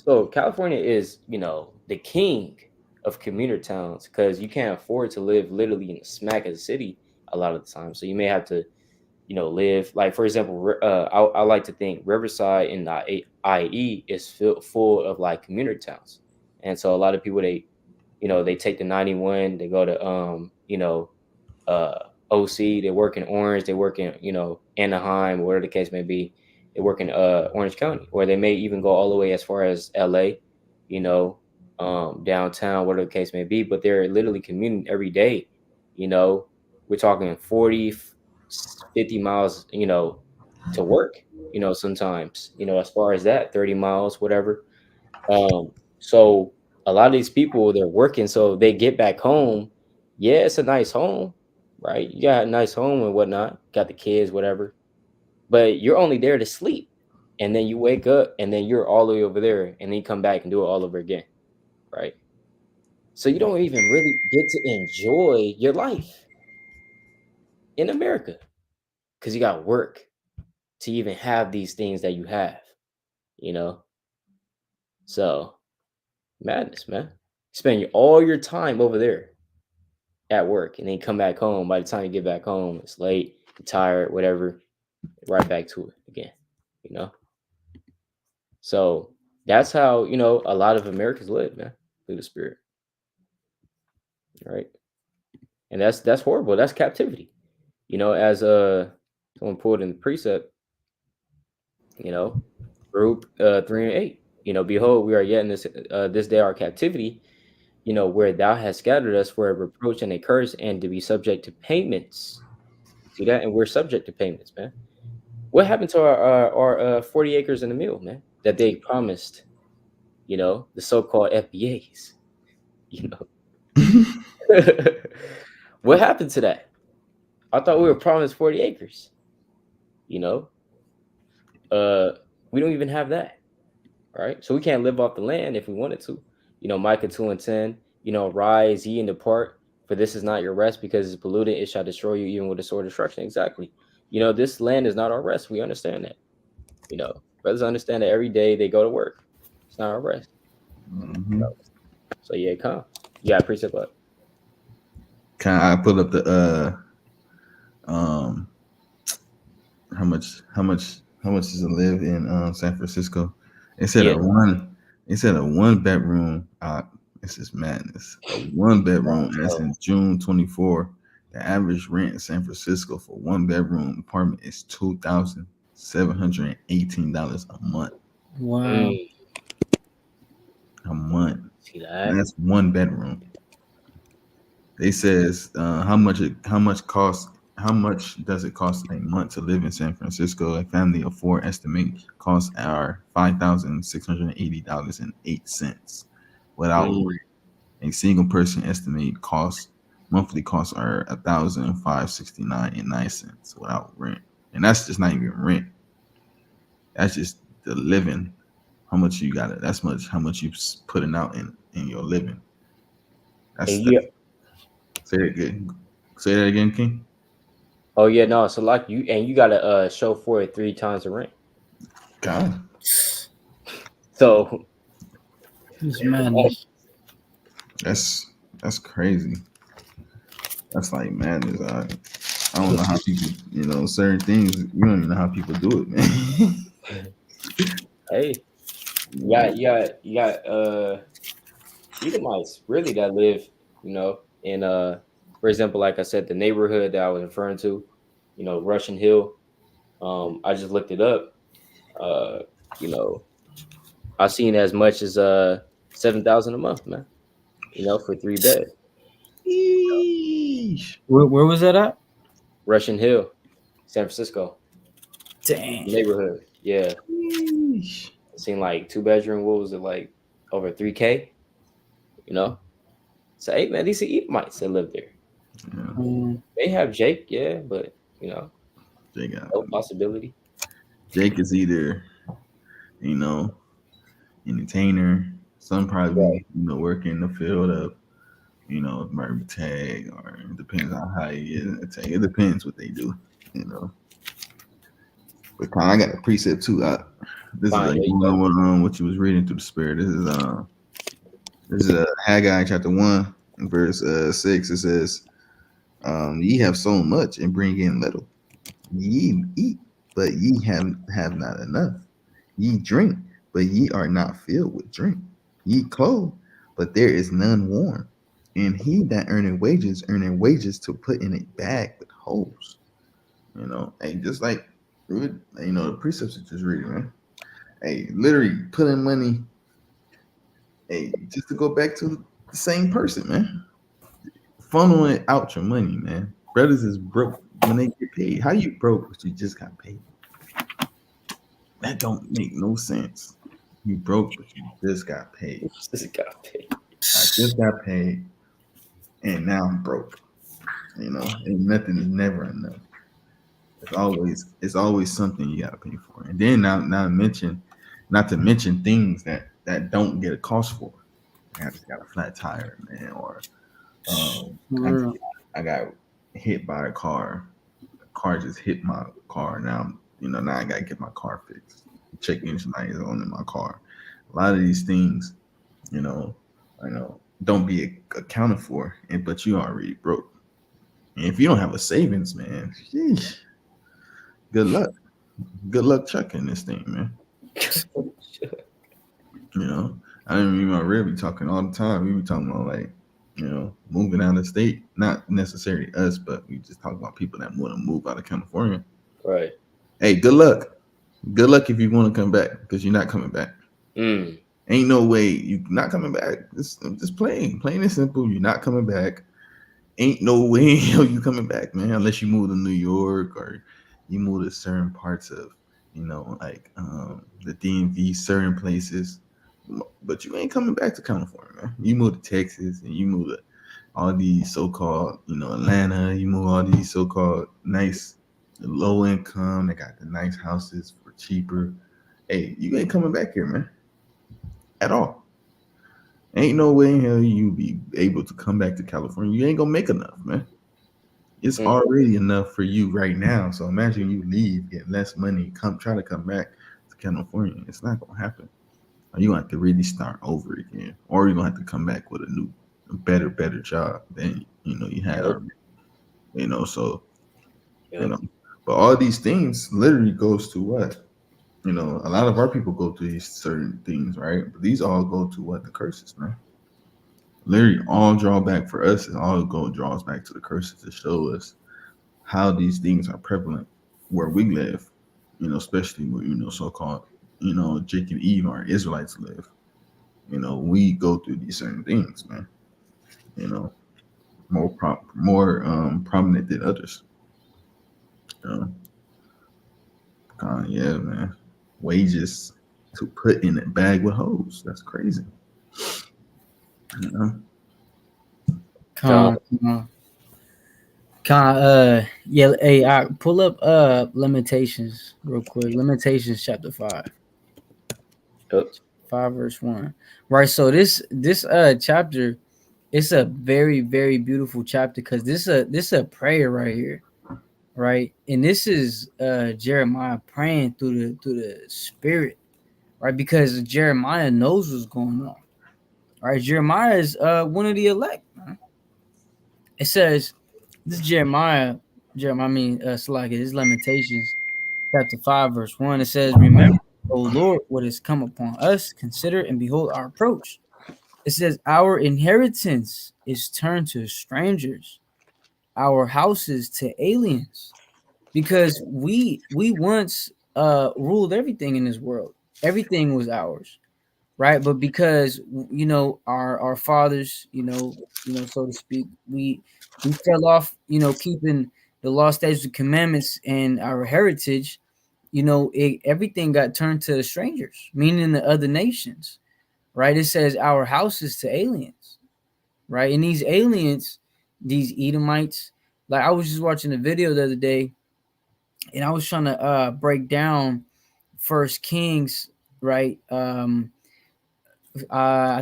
So California is, the king of commuter towns because you can't afford to live literally in the smack of the city a lot of the time. So you may have to, live like for example, I like to think Riverside in the IE is full of like commuter towns, and so a lot of people they take the 91, they go to uh, OC. They work in Orange. They work in Anaheim, whatever the case may be. They work in Orange County, or they may even go all the way as far as LA, you know, downtown, whatever the case may be. But they're literally commuting every day. You know, we're talking 40, 50 miles, to work. Sometimes, as far as that, 30 miles, whatever. So a lot of these people they're working, so they get back home. Yeah, it's a nice home, right? You got a nice home and whatnot, got the kids, whatever. But you're only there to sleep, and then you wake up, and then you're all the way over there, and then you come back and do it all over again, right? So you don't even really get to enjoy your life in America because you got work to even have these things that you have, you know. So madness, man. Spend all your time over there at work and then come back home. By the time you get back home, it's late, you're tired, whatever, right back to it again, you know? So that's how, a lot of Americans live, man, through the spirit, right? And that's horrible. That's captivity. As someone pulled in the precept, you know, group 3 and 8. Behold, we are yet in this day our captivity, where thou hast scattered us for a reproach and a curse and to be subject to payments. See that? And we're subject to payments, man. What happened to our 40 acres and a mule, man, that they promised, the so-called FBAs? You know, what happened to that? I thought we were promised 40 acres. You know, uh, we don't even have that, right? So we can't live off the land if we wanted to. Micah 2:10. Rise ye and depart, for this is not your rest, because it's polluted. It shall destroy you, even with a sword of destruction. Exactly. This land is not our rest. We understand that. Brothers understand that every day they go to work. It's not our rest. You Mhm. know? So yeah, come. You got precept up. Can I put up the um how much does it live in San Francisco? It said Yeah. a one it said a one bedroom this is madness. A one bedroom as Oh, in June 24. The average rent in San Francisco for one bedroom apartment is $2,718 a month. Wow. mm, A month. see And that? that's one bedroom. They says how much does it cost a month to live in San Francisco? A family of four estimate costs are $5,680.08 without rent. Mm. A single person estimate monthly costs are 1,569.09 without rent. And that's just not even rent. That's just the living. How much you got it? That's much how much you putting out in your living. And That's you, say that again. Say that again, King. oh yeah, no. So like you gotta show for it 3 times the rent. God. So It's madness. That's that's crazy. That's like madness. I don't know how people, certain things. You don't even know how people do it, man. hey, You you got know? you got you got Edomites really that live, in for example, like I said, the neighborhood that I was referring to, Russian Hill. I just looked it up. Uh, you know, I seen as much as 7,000 a month, man. For 3 beds. Eesh. Where was that at? Russian Hill, San Francisco Dang. neighborhood. Yeah, Eesh. I seen like 2 bedroom. What was it like over 3K? You know, so hey man, these are Edomites that live there. Yeah, Man. They have Jake, yeah, but they got no possibility. Jake is either you know entertainer. Some Right. probably work in the field of mermaid tag, or it depends on how you get in the tag. It depends what they do. You know. But I got a precept too. This is Fine, like there you going go. on what you was reading through the spirit. This is Haggai chapter 1 verse 6. It says, "Ye have sown much and bring in little. Ye eat, but ye have not enough. Ye drink, but ye are not filled with drink. Ye clothe, but there is none warm. And he that earning wages to put in a bag with holes." Hey, just like the precepts you just reading, man. Hey, literally putting money. Hey, just to go back to the same person, man. Funneling out your money, man. Brothers is broke when they get paid. How you broke but you just got paid? That don't make no sense. You broke but you just got paid. This guy paid. I just got paid and now I'm broke. And nothing is never enough. It's always something you gotta pay for. And then not to mention things that don't get a cost for. I just got a flat tire, man, or For I just real. I got hit by a car. The car just hit my car. Now I gotta get my car fixed. Check engine light is on in my car. A lot of these things, you know, I know don't be accounted for, but you already broke. And if you don't have a savings, man, sheesh, good luck. Good luck chucking this thing, man. You know, I mean, my rib be talking all the time. We be talking about like, moving out of state. Not necessarily us, but we just talk about people that want to move out of California. Right. Hey, good luck. Good luck if you want to come back because you're not coming back. Mm. Ain't no way you not coming back. Just plain and simple. You're not coming back. Ain't no way you coming back, man. Unless you move to New York or you move to certain parts of, like the DMV, certain places. but you ain't coming back to California, man. You moved to Texas and you moved to all these so-called, Atlanta. You move all these so-called nice, low income. They got the nice houses for cheaper. Hey, you ain't coming back here, man, at all. Ain't no way in hell you be able to come back to California. You ain't gonna make enough, man. It's Mm. already enough for you right now. So imagine you leave, get less money, come try to come back to California. It's not gonna happen. You gonna have to really start over again, or you're gonna have to come back with a new, better job than you had Yep. already. So you Yep. know, but all these things literally goes to what a lot of our people go through these certain things, right? But these all go to what the curses, man. Literally, all draw back for us, and all go draws back to the curses to show us how these things are prevalent where we live. Especially where so-called Jake and Eve, our Israelites live. We go through these certain things, man. You know, more prominent than others. You know, yeah, man. Wages to put in a bag with hoes. That's crazy. You know, Con. Con, yeah, hey, I pull up Limitations real quick. Limitations chapter 5. Yep. 5 verse 1. Right. So this chapter, it's a very, very beautiful chapter because this a prayer right here. Right. And this is Jeremiah praying through the spirit, right? Because Jeremiah knows what's going on. Right. Jeremiah is one of the elect. Man. It says this is Jeremiah, I mean Slack, this is Lamentations chapter 5 verse 1. It says, "Remember, O Lord, what has come upon us, consider and behold our approach." It says, "Our inheritance is turned to strangers, our houses to aliens." Because we once ruled everything in this world. Everything was ours, right? But because our fathers, so to speak, we fell off, keeping the law, statutes, and commandments and our heritage. Everything got turned to strangers, meaning the other nations, right? It says our houses to aliens, right? And these aliens, these Edomites, like I was just watching a video the other day, and I was trying to break down First Kings, right? I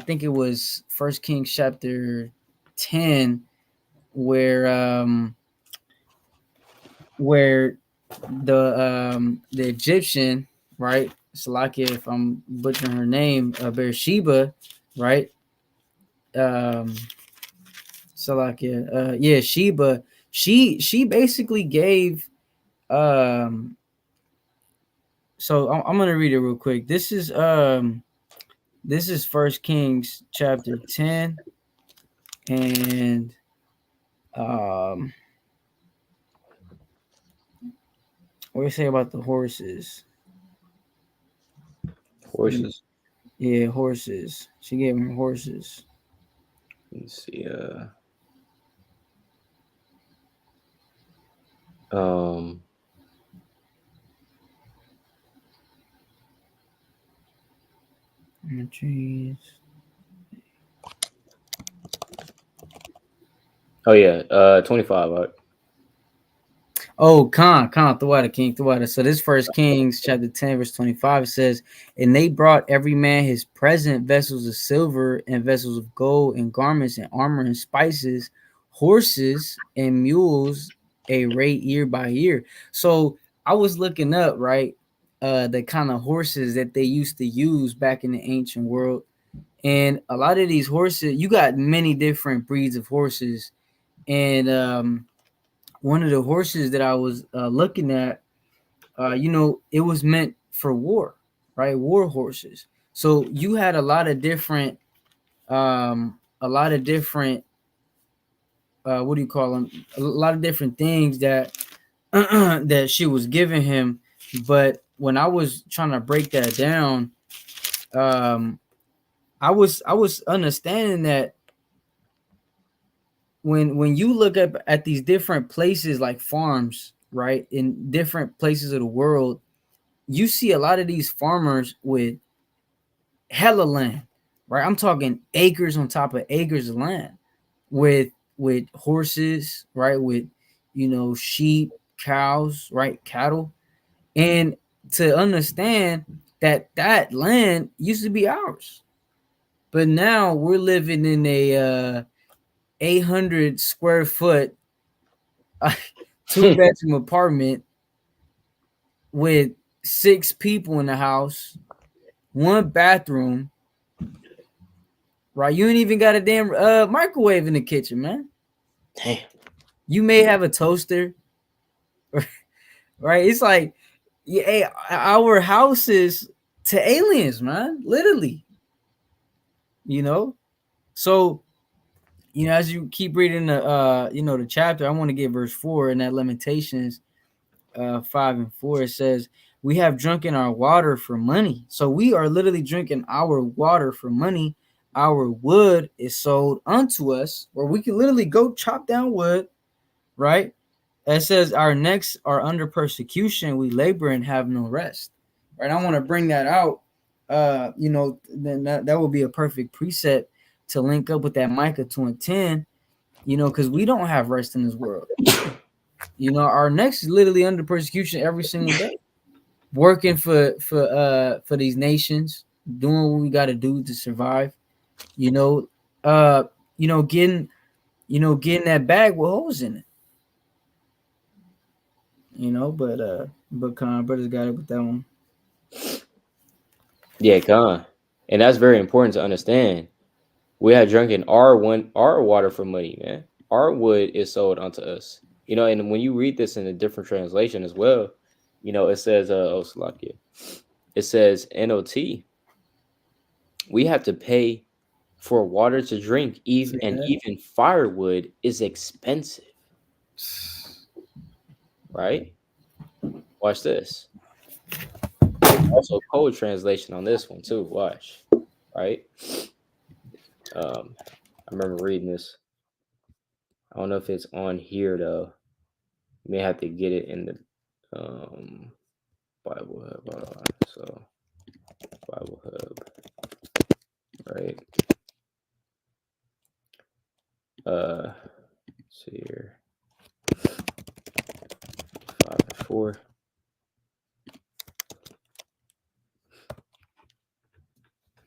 think it was First Kings chapter 10, where where the Egyptian, right? Salakia, if I'm butchering her name, Beersheba, right? Um, Salakia, yeah, Sheba. She basically gave. Um, so I'm gonna read it real quick. This is First Kings chapter 10, and um, what do you say about the horses? Horses. Yeah, horses. She gave him horses. Let's see. Um. Trees. Oh yeah. 25. Right? Oh, Khan, Thawada, King Thawada. So this First Kings chapter 10, verse 25 says, "And they brought every man his present, vessels of silver and vessels of gold and garments and armor and spices, horses and mules, a rate year by year." So I was looking up, right, the kind of horses that they used to use back in the ancient world. And a lot of these horses, you got many different breeds of horses. And one of the horses that I was looking at, it was meant for war, right? War horses. So you had a lot of different, what do you call them? A lot of different things that that she was giving him. But when I was trying to break that down, um, I was understanding that when you look up at these different places like farms, right, in different places of the world, you see a lot of these farmers with hella land, right? I'm talking acres on top of acres of land with horses, right? With sheep, cows, right? Cattle. And to understand that that land used to be ours, but now we're living in a 800 square foot two bedroom apartment with six people in the house, one bathroom, right? You ain't even got a damn microwave in the kitchen, man. Damn. You may have a toaster, right? It's like, yeah, hey, our houses to aliens, man, literally. You know, so as you keep reading the the chapter, I want to get verse 4 in that Lamentations 5 and 4. It says, "We have drunken our water for money." So we are literally drinking our water for money. Our wood is sold unto us, where we can literally go chop down wood, right? It says, "Our necks are under persecution. We labor and have no rest." Right? I want to bring that out. Then that would be a perfect preset to link up with that Micah 2 and 10. Because we don't have rest in this world. Our necks is literally under persecution every single day, working for these nations, doing what we got to do to survive. You know, uh, getting getting that bag with holes in it. But brothers got it with that one. Yeah, con. And that's very important to understand. We have drinking our water for money, man. Our wood is sold unto us. And when you read this in a different translation as well, it says Slovakia. It says NOT. We have to pay for water to drink, See and that? even firewood is expensive, right? Watch this. There's also code translation on this one too. Watch, right? I remember reading this. I don't know if it's on here though. You may have to get it in the Bible Hub. Hold on. So Bible Hub, right? Let's see here. 5 and 4.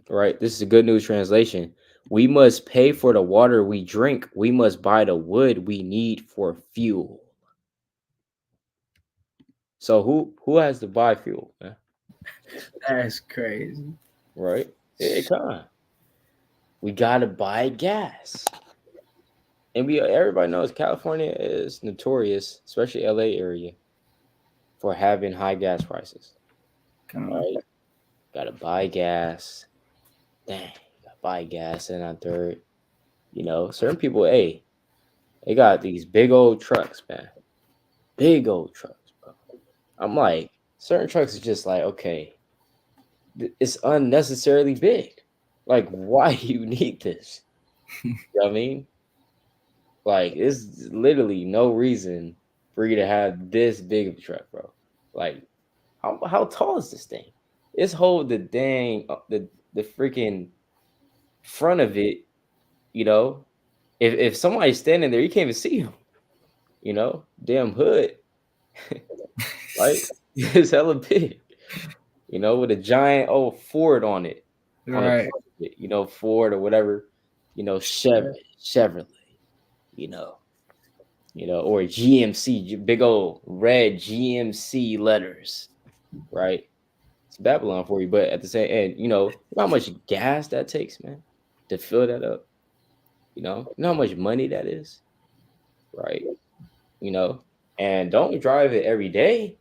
Right. This is a good news translation. We must pay for the water we drink. We must buy the wood we need for fuel. So who has to buy fuel, man? That's crazy. Right? Come on. We gotta buy gas. And everybody knows California is notorious, especially LA area, for having high gas prices. Right? Gotta buy gas. Dang, gotta buy gas and on third. Certain people, hey, they got these big old trucks, man. Big old trucks, bro. I'm like, certain trucks are just like, okay, it's unnecessarily big. Like, why do you need this? You know what I mean? Like, it's literally no reason for you to have this big of a truck, bro. Like, how tall is this thing? It's hold the dang the freaking front of it. You know, if somebody's standing there, you can't even see him. Damn hood, right? It's hella big. With a giant old Ford on it, on the Right. front of it. Ford or whatever. Chevrolet. You know, or GMC, big old red GMC letters, right? It's Babylon for you, but at the same end, how much gas that takes, man, to fill that up. How much money that is, right? You know, and don't drive it every day.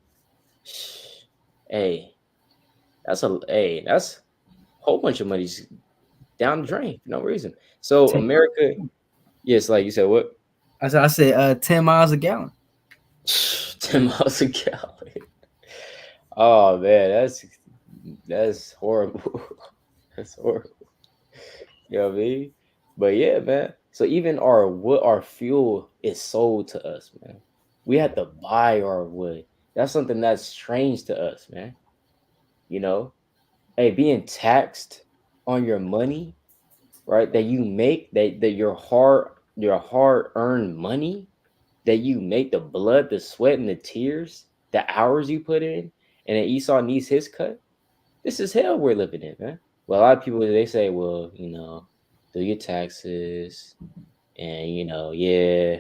Hey, that's a whole bunch of money's down the drain for no reason. So 10, America, yes, like you said, what? I said 10 miles a gallon. 10 miles a gallon. Oh man, that's horrible. That's horrible. You know what I mean? But yeah, man. So even our fuel is sold to us, man. We have to buy our wood. That's something that's strange to us, man. You know, hey, being taxed. on your money, right? That you make, that your hard earned money, that you make, the blood, the sweat, and the tears, the hours you put in, and then Esau needs his cut. This is hell we're living in, man. Well, a lot of people they say, well, do your taxes, and yeah,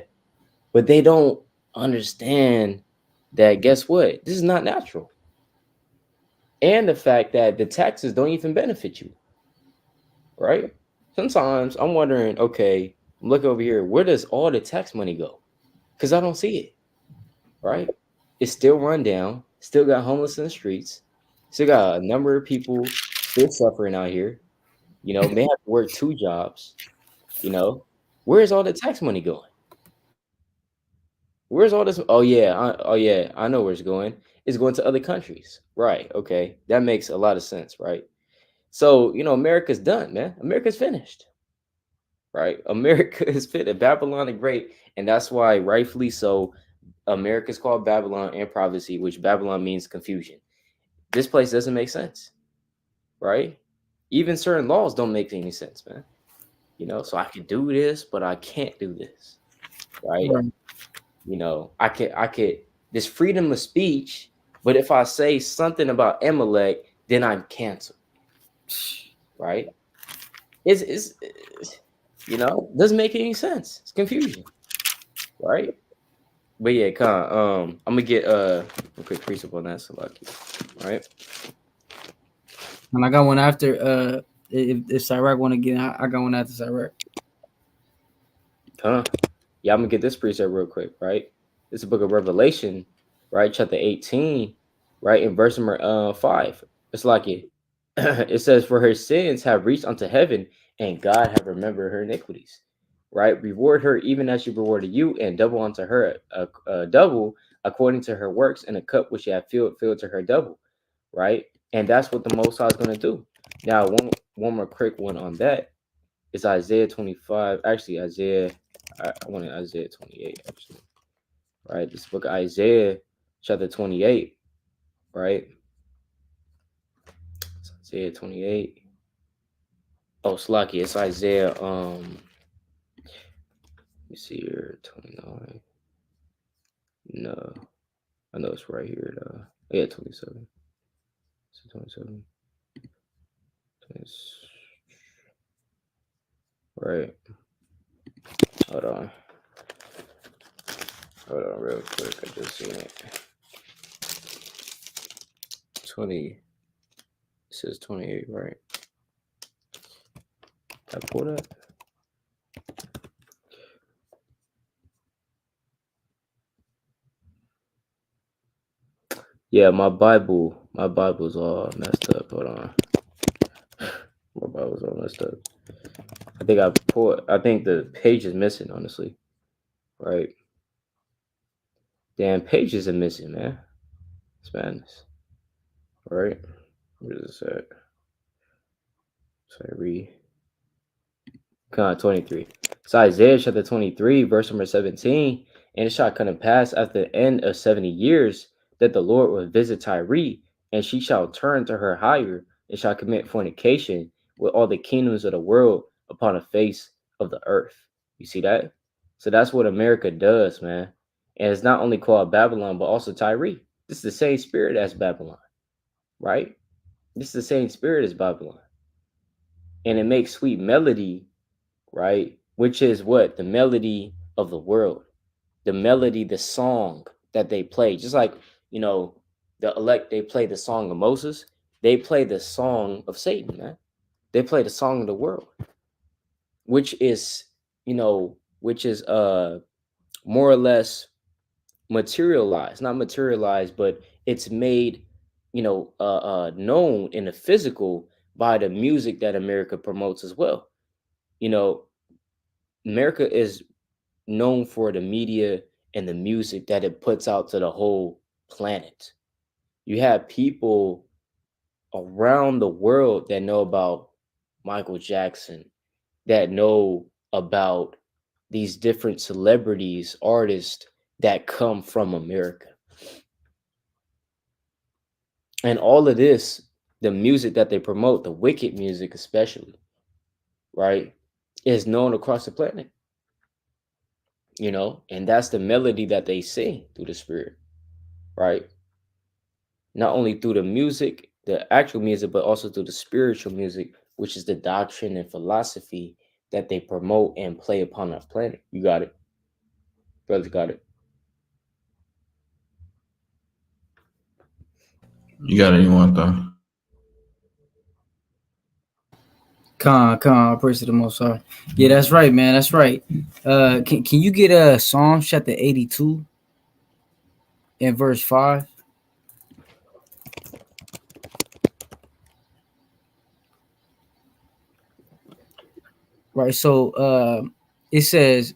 but they don't understand that. Guess what? This is not natural, and the fact that the taxes don't even benefit you, right? Sometimes I'm wondering, okay, I'm looking over here, where does all the tax money go? Because I don't see it, right? It's still run down, still got homeless in the streets, still got a number of people still suffering out here, may have to work two jobs, you know. Where's all the tax money going? Where's all this? Oh yeah, I know where it's going. It's going to other countries. Right. Okay. That makes a lot of sense, right? So, America's done, man. America's finished. Right? America is finished. Babylon the Great. And that's why, rightfully so, America's called Babylon and prophecy, which Babylon means confusion. This place doesn't make sense, right? Even certain laws don't make any sense, man. So I can do this, but I can't do this, right? Right. I could this freedom of speech, but if I say something about Amalek, then I'm canceled, right? It's doesn't make any sense. It's confusion, right? But yeah, I'm gonna get a quick precept on that, Salaki. Right? And I got one after. If Cyrac want to get, I got one after Cyrac. Huh? Yeah, I'm gonna get this precept real quick, right? This is the book of Revelation, right? Chapter 18, right? In verse number 5. It's like it says, for her sins have reached unto heaven, and God have remembered her iniquities. Right? Reward her even as she rewarded you, and double unto her a double according to her works, and a cup which you have filled to her double. Right? And that's what the Most High is gonna do. Now, one more quick one on that is Isaiah 25. Actually, I wanted Isaiah 28, actually. Right? This book of Isaiah, chapter 28, right? It's Isaiah 28. Oh, Slacky, it's Isaiah, let me see here, 29. No, I know it's right here, though. Oh, yeah, 27. It's 27. It's, right. Hold on. Hold on real quick. I just seen it. 20. It says 28, right? I pulled that. Yeah, my Bible's all messed up. Hold on. My Bible's all messed up. I think the page is missing, honestly. Right? Damn, pages are missing, man. Spanish. Right? Where is this at? Sorry, 23. So Isaiah chapter 23, verse number 17. And it shall come to pass after the end of 70 years that the Lord will visit Tyre, and she shall turn to her hire, and shall commit fornication with all the kingdoms of the world upon the face of the earth. You see that? So that's what America does, man. And it's not only called Babylon, but also Tyre. This is the same spirit as Babylon, right? This is the same spirit as Babylon. And it makes sweet melody, right? Which is what? The melody of the world, the melody, the song that they play. Just like, the elect, they play the song of Moses, they play the song of Satan, man. They play the song of the world, which is, more or less materialized, not materialized, but it's made, known in the physical by the music that America promotes as well. You know, America is known for the media and the music that it puts out to the whole planet. You have people around the world that know about Michael Jackson, that know about these different celebrities, artists that come from America. And all of this the music that they promote, the wicked music especially, right, is known across the planet, and that's the melody that they sing through the spirit, right? Not only through the music, the actual music, but also through the spiritual music, which is the doctrine and philosophy that they promote and play upon our planet. You got it, brothers. Got it. You got anyone though? Con, praise to the Most High. Yeah, that's right, man. That's right. Can you get a Psalms chapter 82 and verse 5? Right. So it says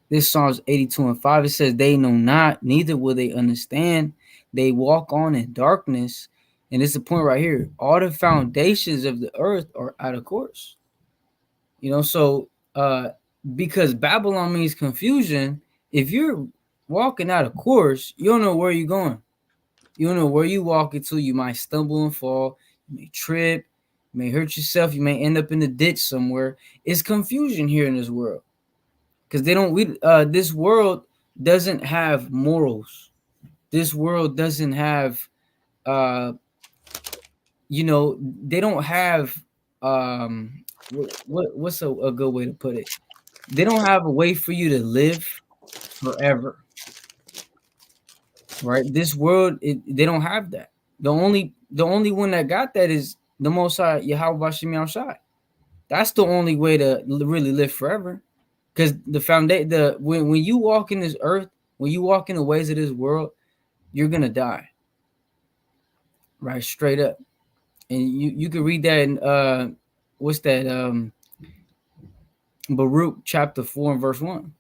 this Psalms 82 and 5. It says, "They know not, neither will they understand. They walk on in darkness." And it's the point right here. All the foundations of the earth are out of course. So because Babylon means confusion, if you're walking out of course, you don't know where you're going. You don't know where you walk into. You might stumble and fall. You may trip. You may hurt yourself. You may end up in the ditch somewhere. It's confusion here in this world because they don't. This world doesn't have morals. This world doesn't have. Uh, they don't have. What's a good way to put it? They don't have a way for you to live forever, right? This world, they don't have that. The only one that got that is the Most High Yahweh Bashim Shai. That's the only way to really live forever. Because the foundation, when you walk in this earth, when you walk in the ways of this world, you're gonna die, right? Straight up. And you can read that in what's that? Baruch chapter 4 and verse 1,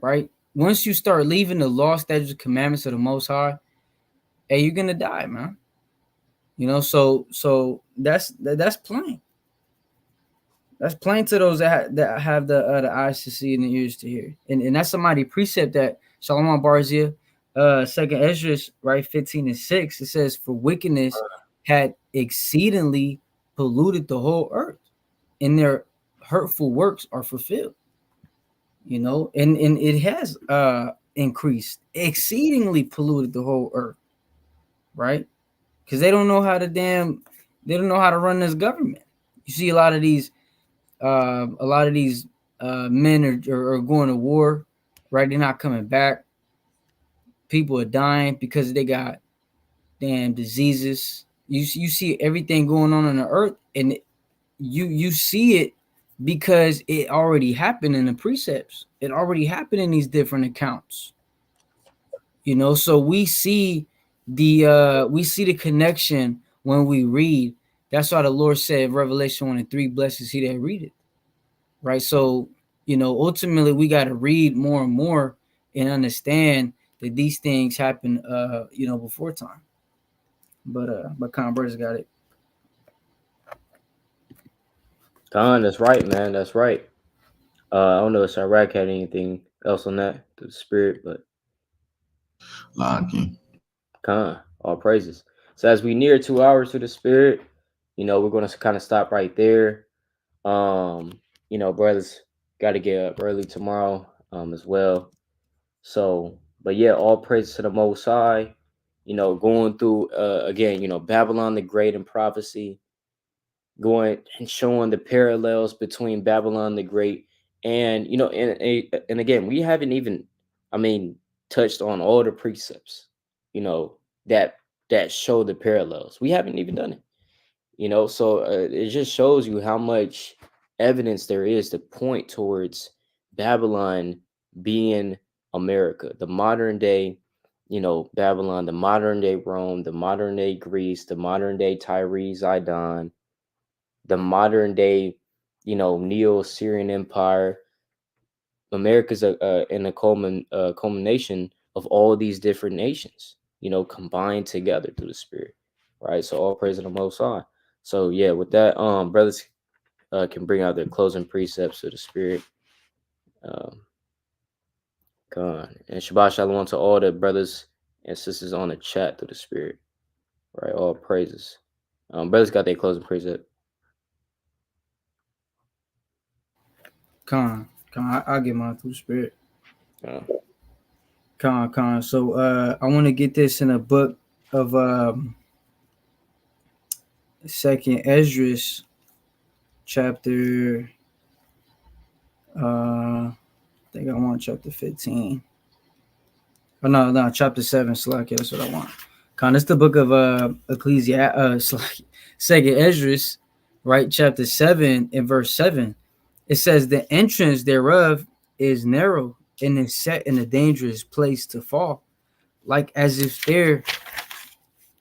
right? Once you start leaving the law, statutes, commandments of the Most High, hey, you're gonna die, man. So that's plain. That's plain to those that have the eyes to see and the ears to hear. And that's somebody precept that Shalom Barzia, second Ezra, right, 15 and 6. It says, "For wickedness had exceedingly polluted the whole earth, and their hurtful works are fulfilled." And it has increased, exceedingly polluted the whole earth, right? Because they don't know how to run this government. You see a lot of these men are going to war, right? They're not coming back. People are dying because they got damn diseases. You see everything going on the earth, and you see it because it already happened in the precepts. It already happened in these different accounts. So we see the connection when we read. That's why the Lord said, Revelation 1 and 3, "Blessed is he that readeth." Right. So ultimately we got to read more and more and understand that these things happen before time. But Converse got it. Khan, that's right, man. That's right. I don't know if Iraq had anything else on that, the spirit, but King. Khan, all praises. So as we near 2 hours to the spirit, we're going to kind of stop right there. Brothers got to get up early tomorrow, as well. So, but yeah, all praise to the Most High. Going through again, Babylon the Great in prophecy, going and showing the parallels between Babylon the Great and and again, we haven't even, I mean, touched on all the precepts, you know, that show the parallels. We haven't even done it. So it just shows you how much evidence there is to point towards Babylon being America, the modern day, Babylon, the modern day Rome, the modern day Greece, the modern day Tyre, Zidon, the modern day, Neo-Syrian Empire. America's in a culmination of all these different nations, combined together through the Spirit, right? So all praise to the Most High. So yeah, with that, brothers can bring out their closing precepts of the Spirit. Um, God and Shabbat Shalom to all the brothers and sisters on the chat through the Spirit, right? All praises. Brothers got their closing precept. I'll get mine through the spirit. Uh, So I want to get this in a book of Second Esdras chapter. I think I want chapter 15. Oh no, chapter 7. Slack. That's what I want. It's the book of Second Esdras, right? Chapter 7 and verse 7. It says the entrance thereof is narrow and is set in a dangerous place to fall, like as if there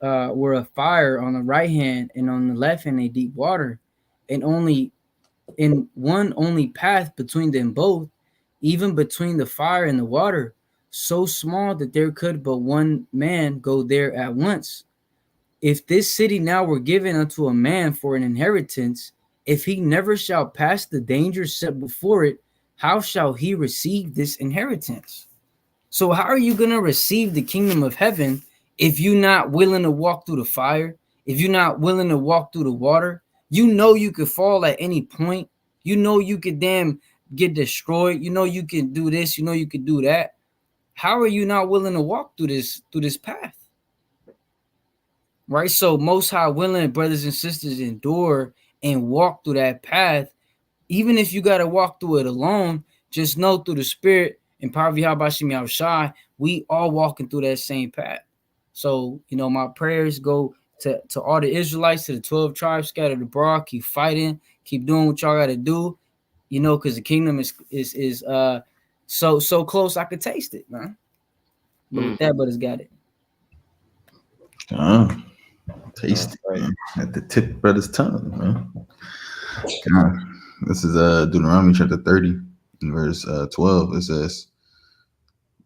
were a fire on the right hand and on the left hand a deep water, and only in one only path between them both, even between the fire and the water, so small that there could but one man go there at once. If this city now were given unto a man for an inheritance, if he never shall pass the danger set before it, how shall he receive this inheritance? So how are you going to receive the kingdom of heaven if you're not willing to walk through the fire? If you're not willing to walk through the water? You know you could fall at any point. You know you could damn get destroyed. You know you can do this. You know you could do that. How are you not willing to walk through this path? Right? So most high willing brothers and sisters endure and walk through that path. Even if you got to walk through it alone, just know through the spirit and power of Yahweh Shai, we all walking through that same path. So, my prayers go to all the Israelites, to the 12 tribes scattered abroad. Keep fighting, keep doing what y'all got to do, because the kingdom is so close I could taste it, man. But with that, brothers got it. Taste it, right. man. At the tip of brother's tongue, man. God. This is Deuteronomy chapter 30, verse 12. It says,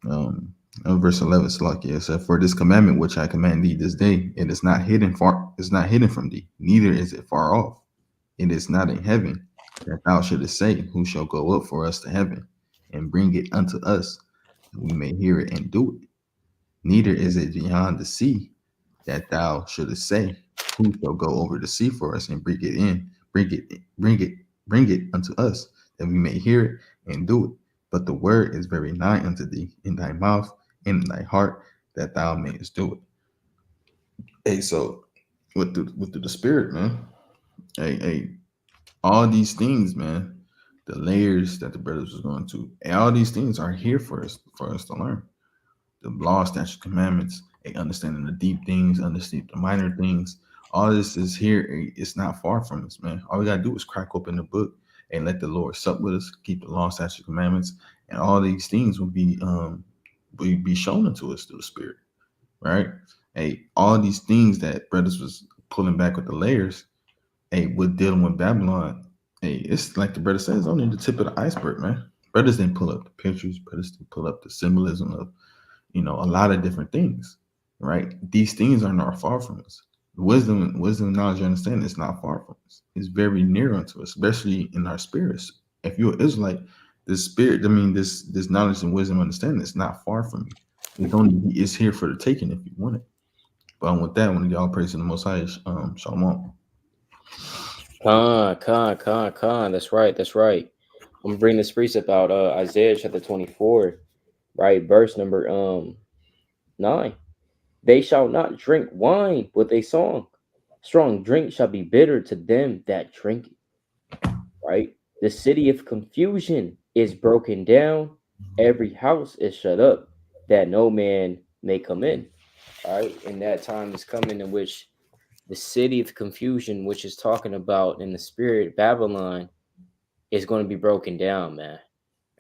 verse 11, it's like it said, "For this commandment which I command thee this day, it is not hidden it's not hidden from thee, neither is it far off. It is not in heaven, that thou shouldest say, Who shall go up for us to heaven, and bring it unto us, that we may hear it and do it? Neither is it beyond the sea, that thou shouldest say, Who shall go over the sea for us and bring it in, bring it unto us, that we may hear it and do it. But the word is very nigh unto thee, in thy mouth and in thy heart, that thou mayest do it." Hey, so with the spirit, man. Hey, all these things, man, the layers that the brothers was going to, and all these things are here for us to learn. The law, statutes, commandments, a understanding the deep things, understand the minor things. All this is here. It's not far from us, man. All we gotta do is crack open the book and let the Lord sup with us, keep the law, statutes, commandments, and all these things will be shown unto us through the Spirit, right? Hey, all these things that brothers was pulling back with the layers, hey, with dealing with Babylon, hey, it's like the brother says, only the tip of the iceberg, man. Brothers didn't pull up the pictures, brothers didn't pull up the symbolism of a lot of different things, right? These things are not far from us. Wisdom, knowledge, and understanding is not far from us. It's very near unto us, especially in our spirits. If you're an Israelite, this spirit, this knowledge and wisdom, understanding is not far from you. It's here for the taking if you want it. But with that, when y'all praise in the Most High, Shalom. Khan. That's right. That's right. I'm gonna bring this precept out. Isaiah chapter 24, right, verse number 9. They shall not drink wine with a song. Strong drink shall be bitter to them that drink it. Right. The city of confusion is broken down. Every house is shut up, that no man may come in. All right. And that time is coming in which the city of confusion, which is talking about in the spirit Babylon, is going to be broken down, man.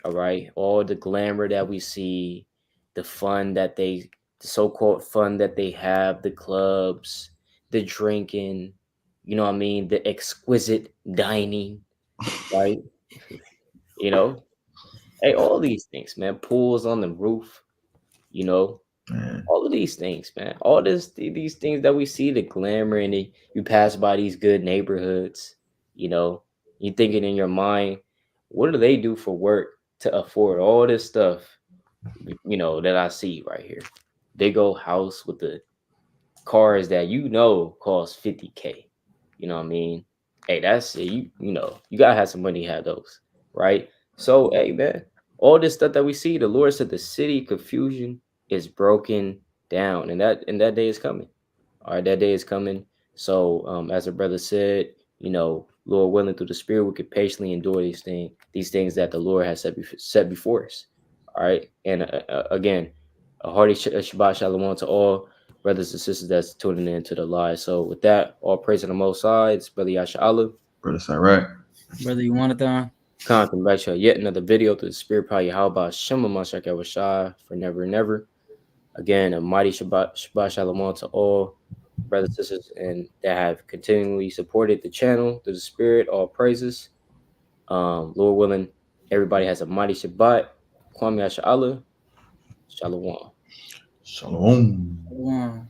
All right. All the glamour that we see, the fun the so-called fun that they have, the clubs, the drinking, what I mean, the exquisite dining, right? You know, hey, all these things, man. Pools on the roof, you know, Man. all of these things, man. All these things that we see, the glamour, and you pass by these good neighborhoods, you thinking in your mind, what do they do for work to afford all this stuff, that I see right here? Big old house with the cars that cost 50K. You know what I mean? Hey, that's it. You gotta have some money to have those, right? So, hey, man, all this stuff that we see, the Lord said the city confusion is broken down, and that day is coming. All right, that day is coming. So, as a brother said, Lord willing, through the Spirit, we could patiently endure these things that the Lord has set before us. All right, and again, a hearty Shabbat Shalom to all brothers and sisters that's tuning in to the live. So, with that, all praise to the Most High. It's Brother Yasha Allah. Brother Sarai. Brother, you want it done? Come back to yet another video through the Spirit. Probably how about Shema Mashak Shah for never and never. Again, a mighty Shabbat Shalom to all brothers and sisters and that have continually supported the channel through the Spirit. All praises. Lord willing, everybody has a mighty Shabbat. Kwame Yasha Allah. Shalom. Shalom. One.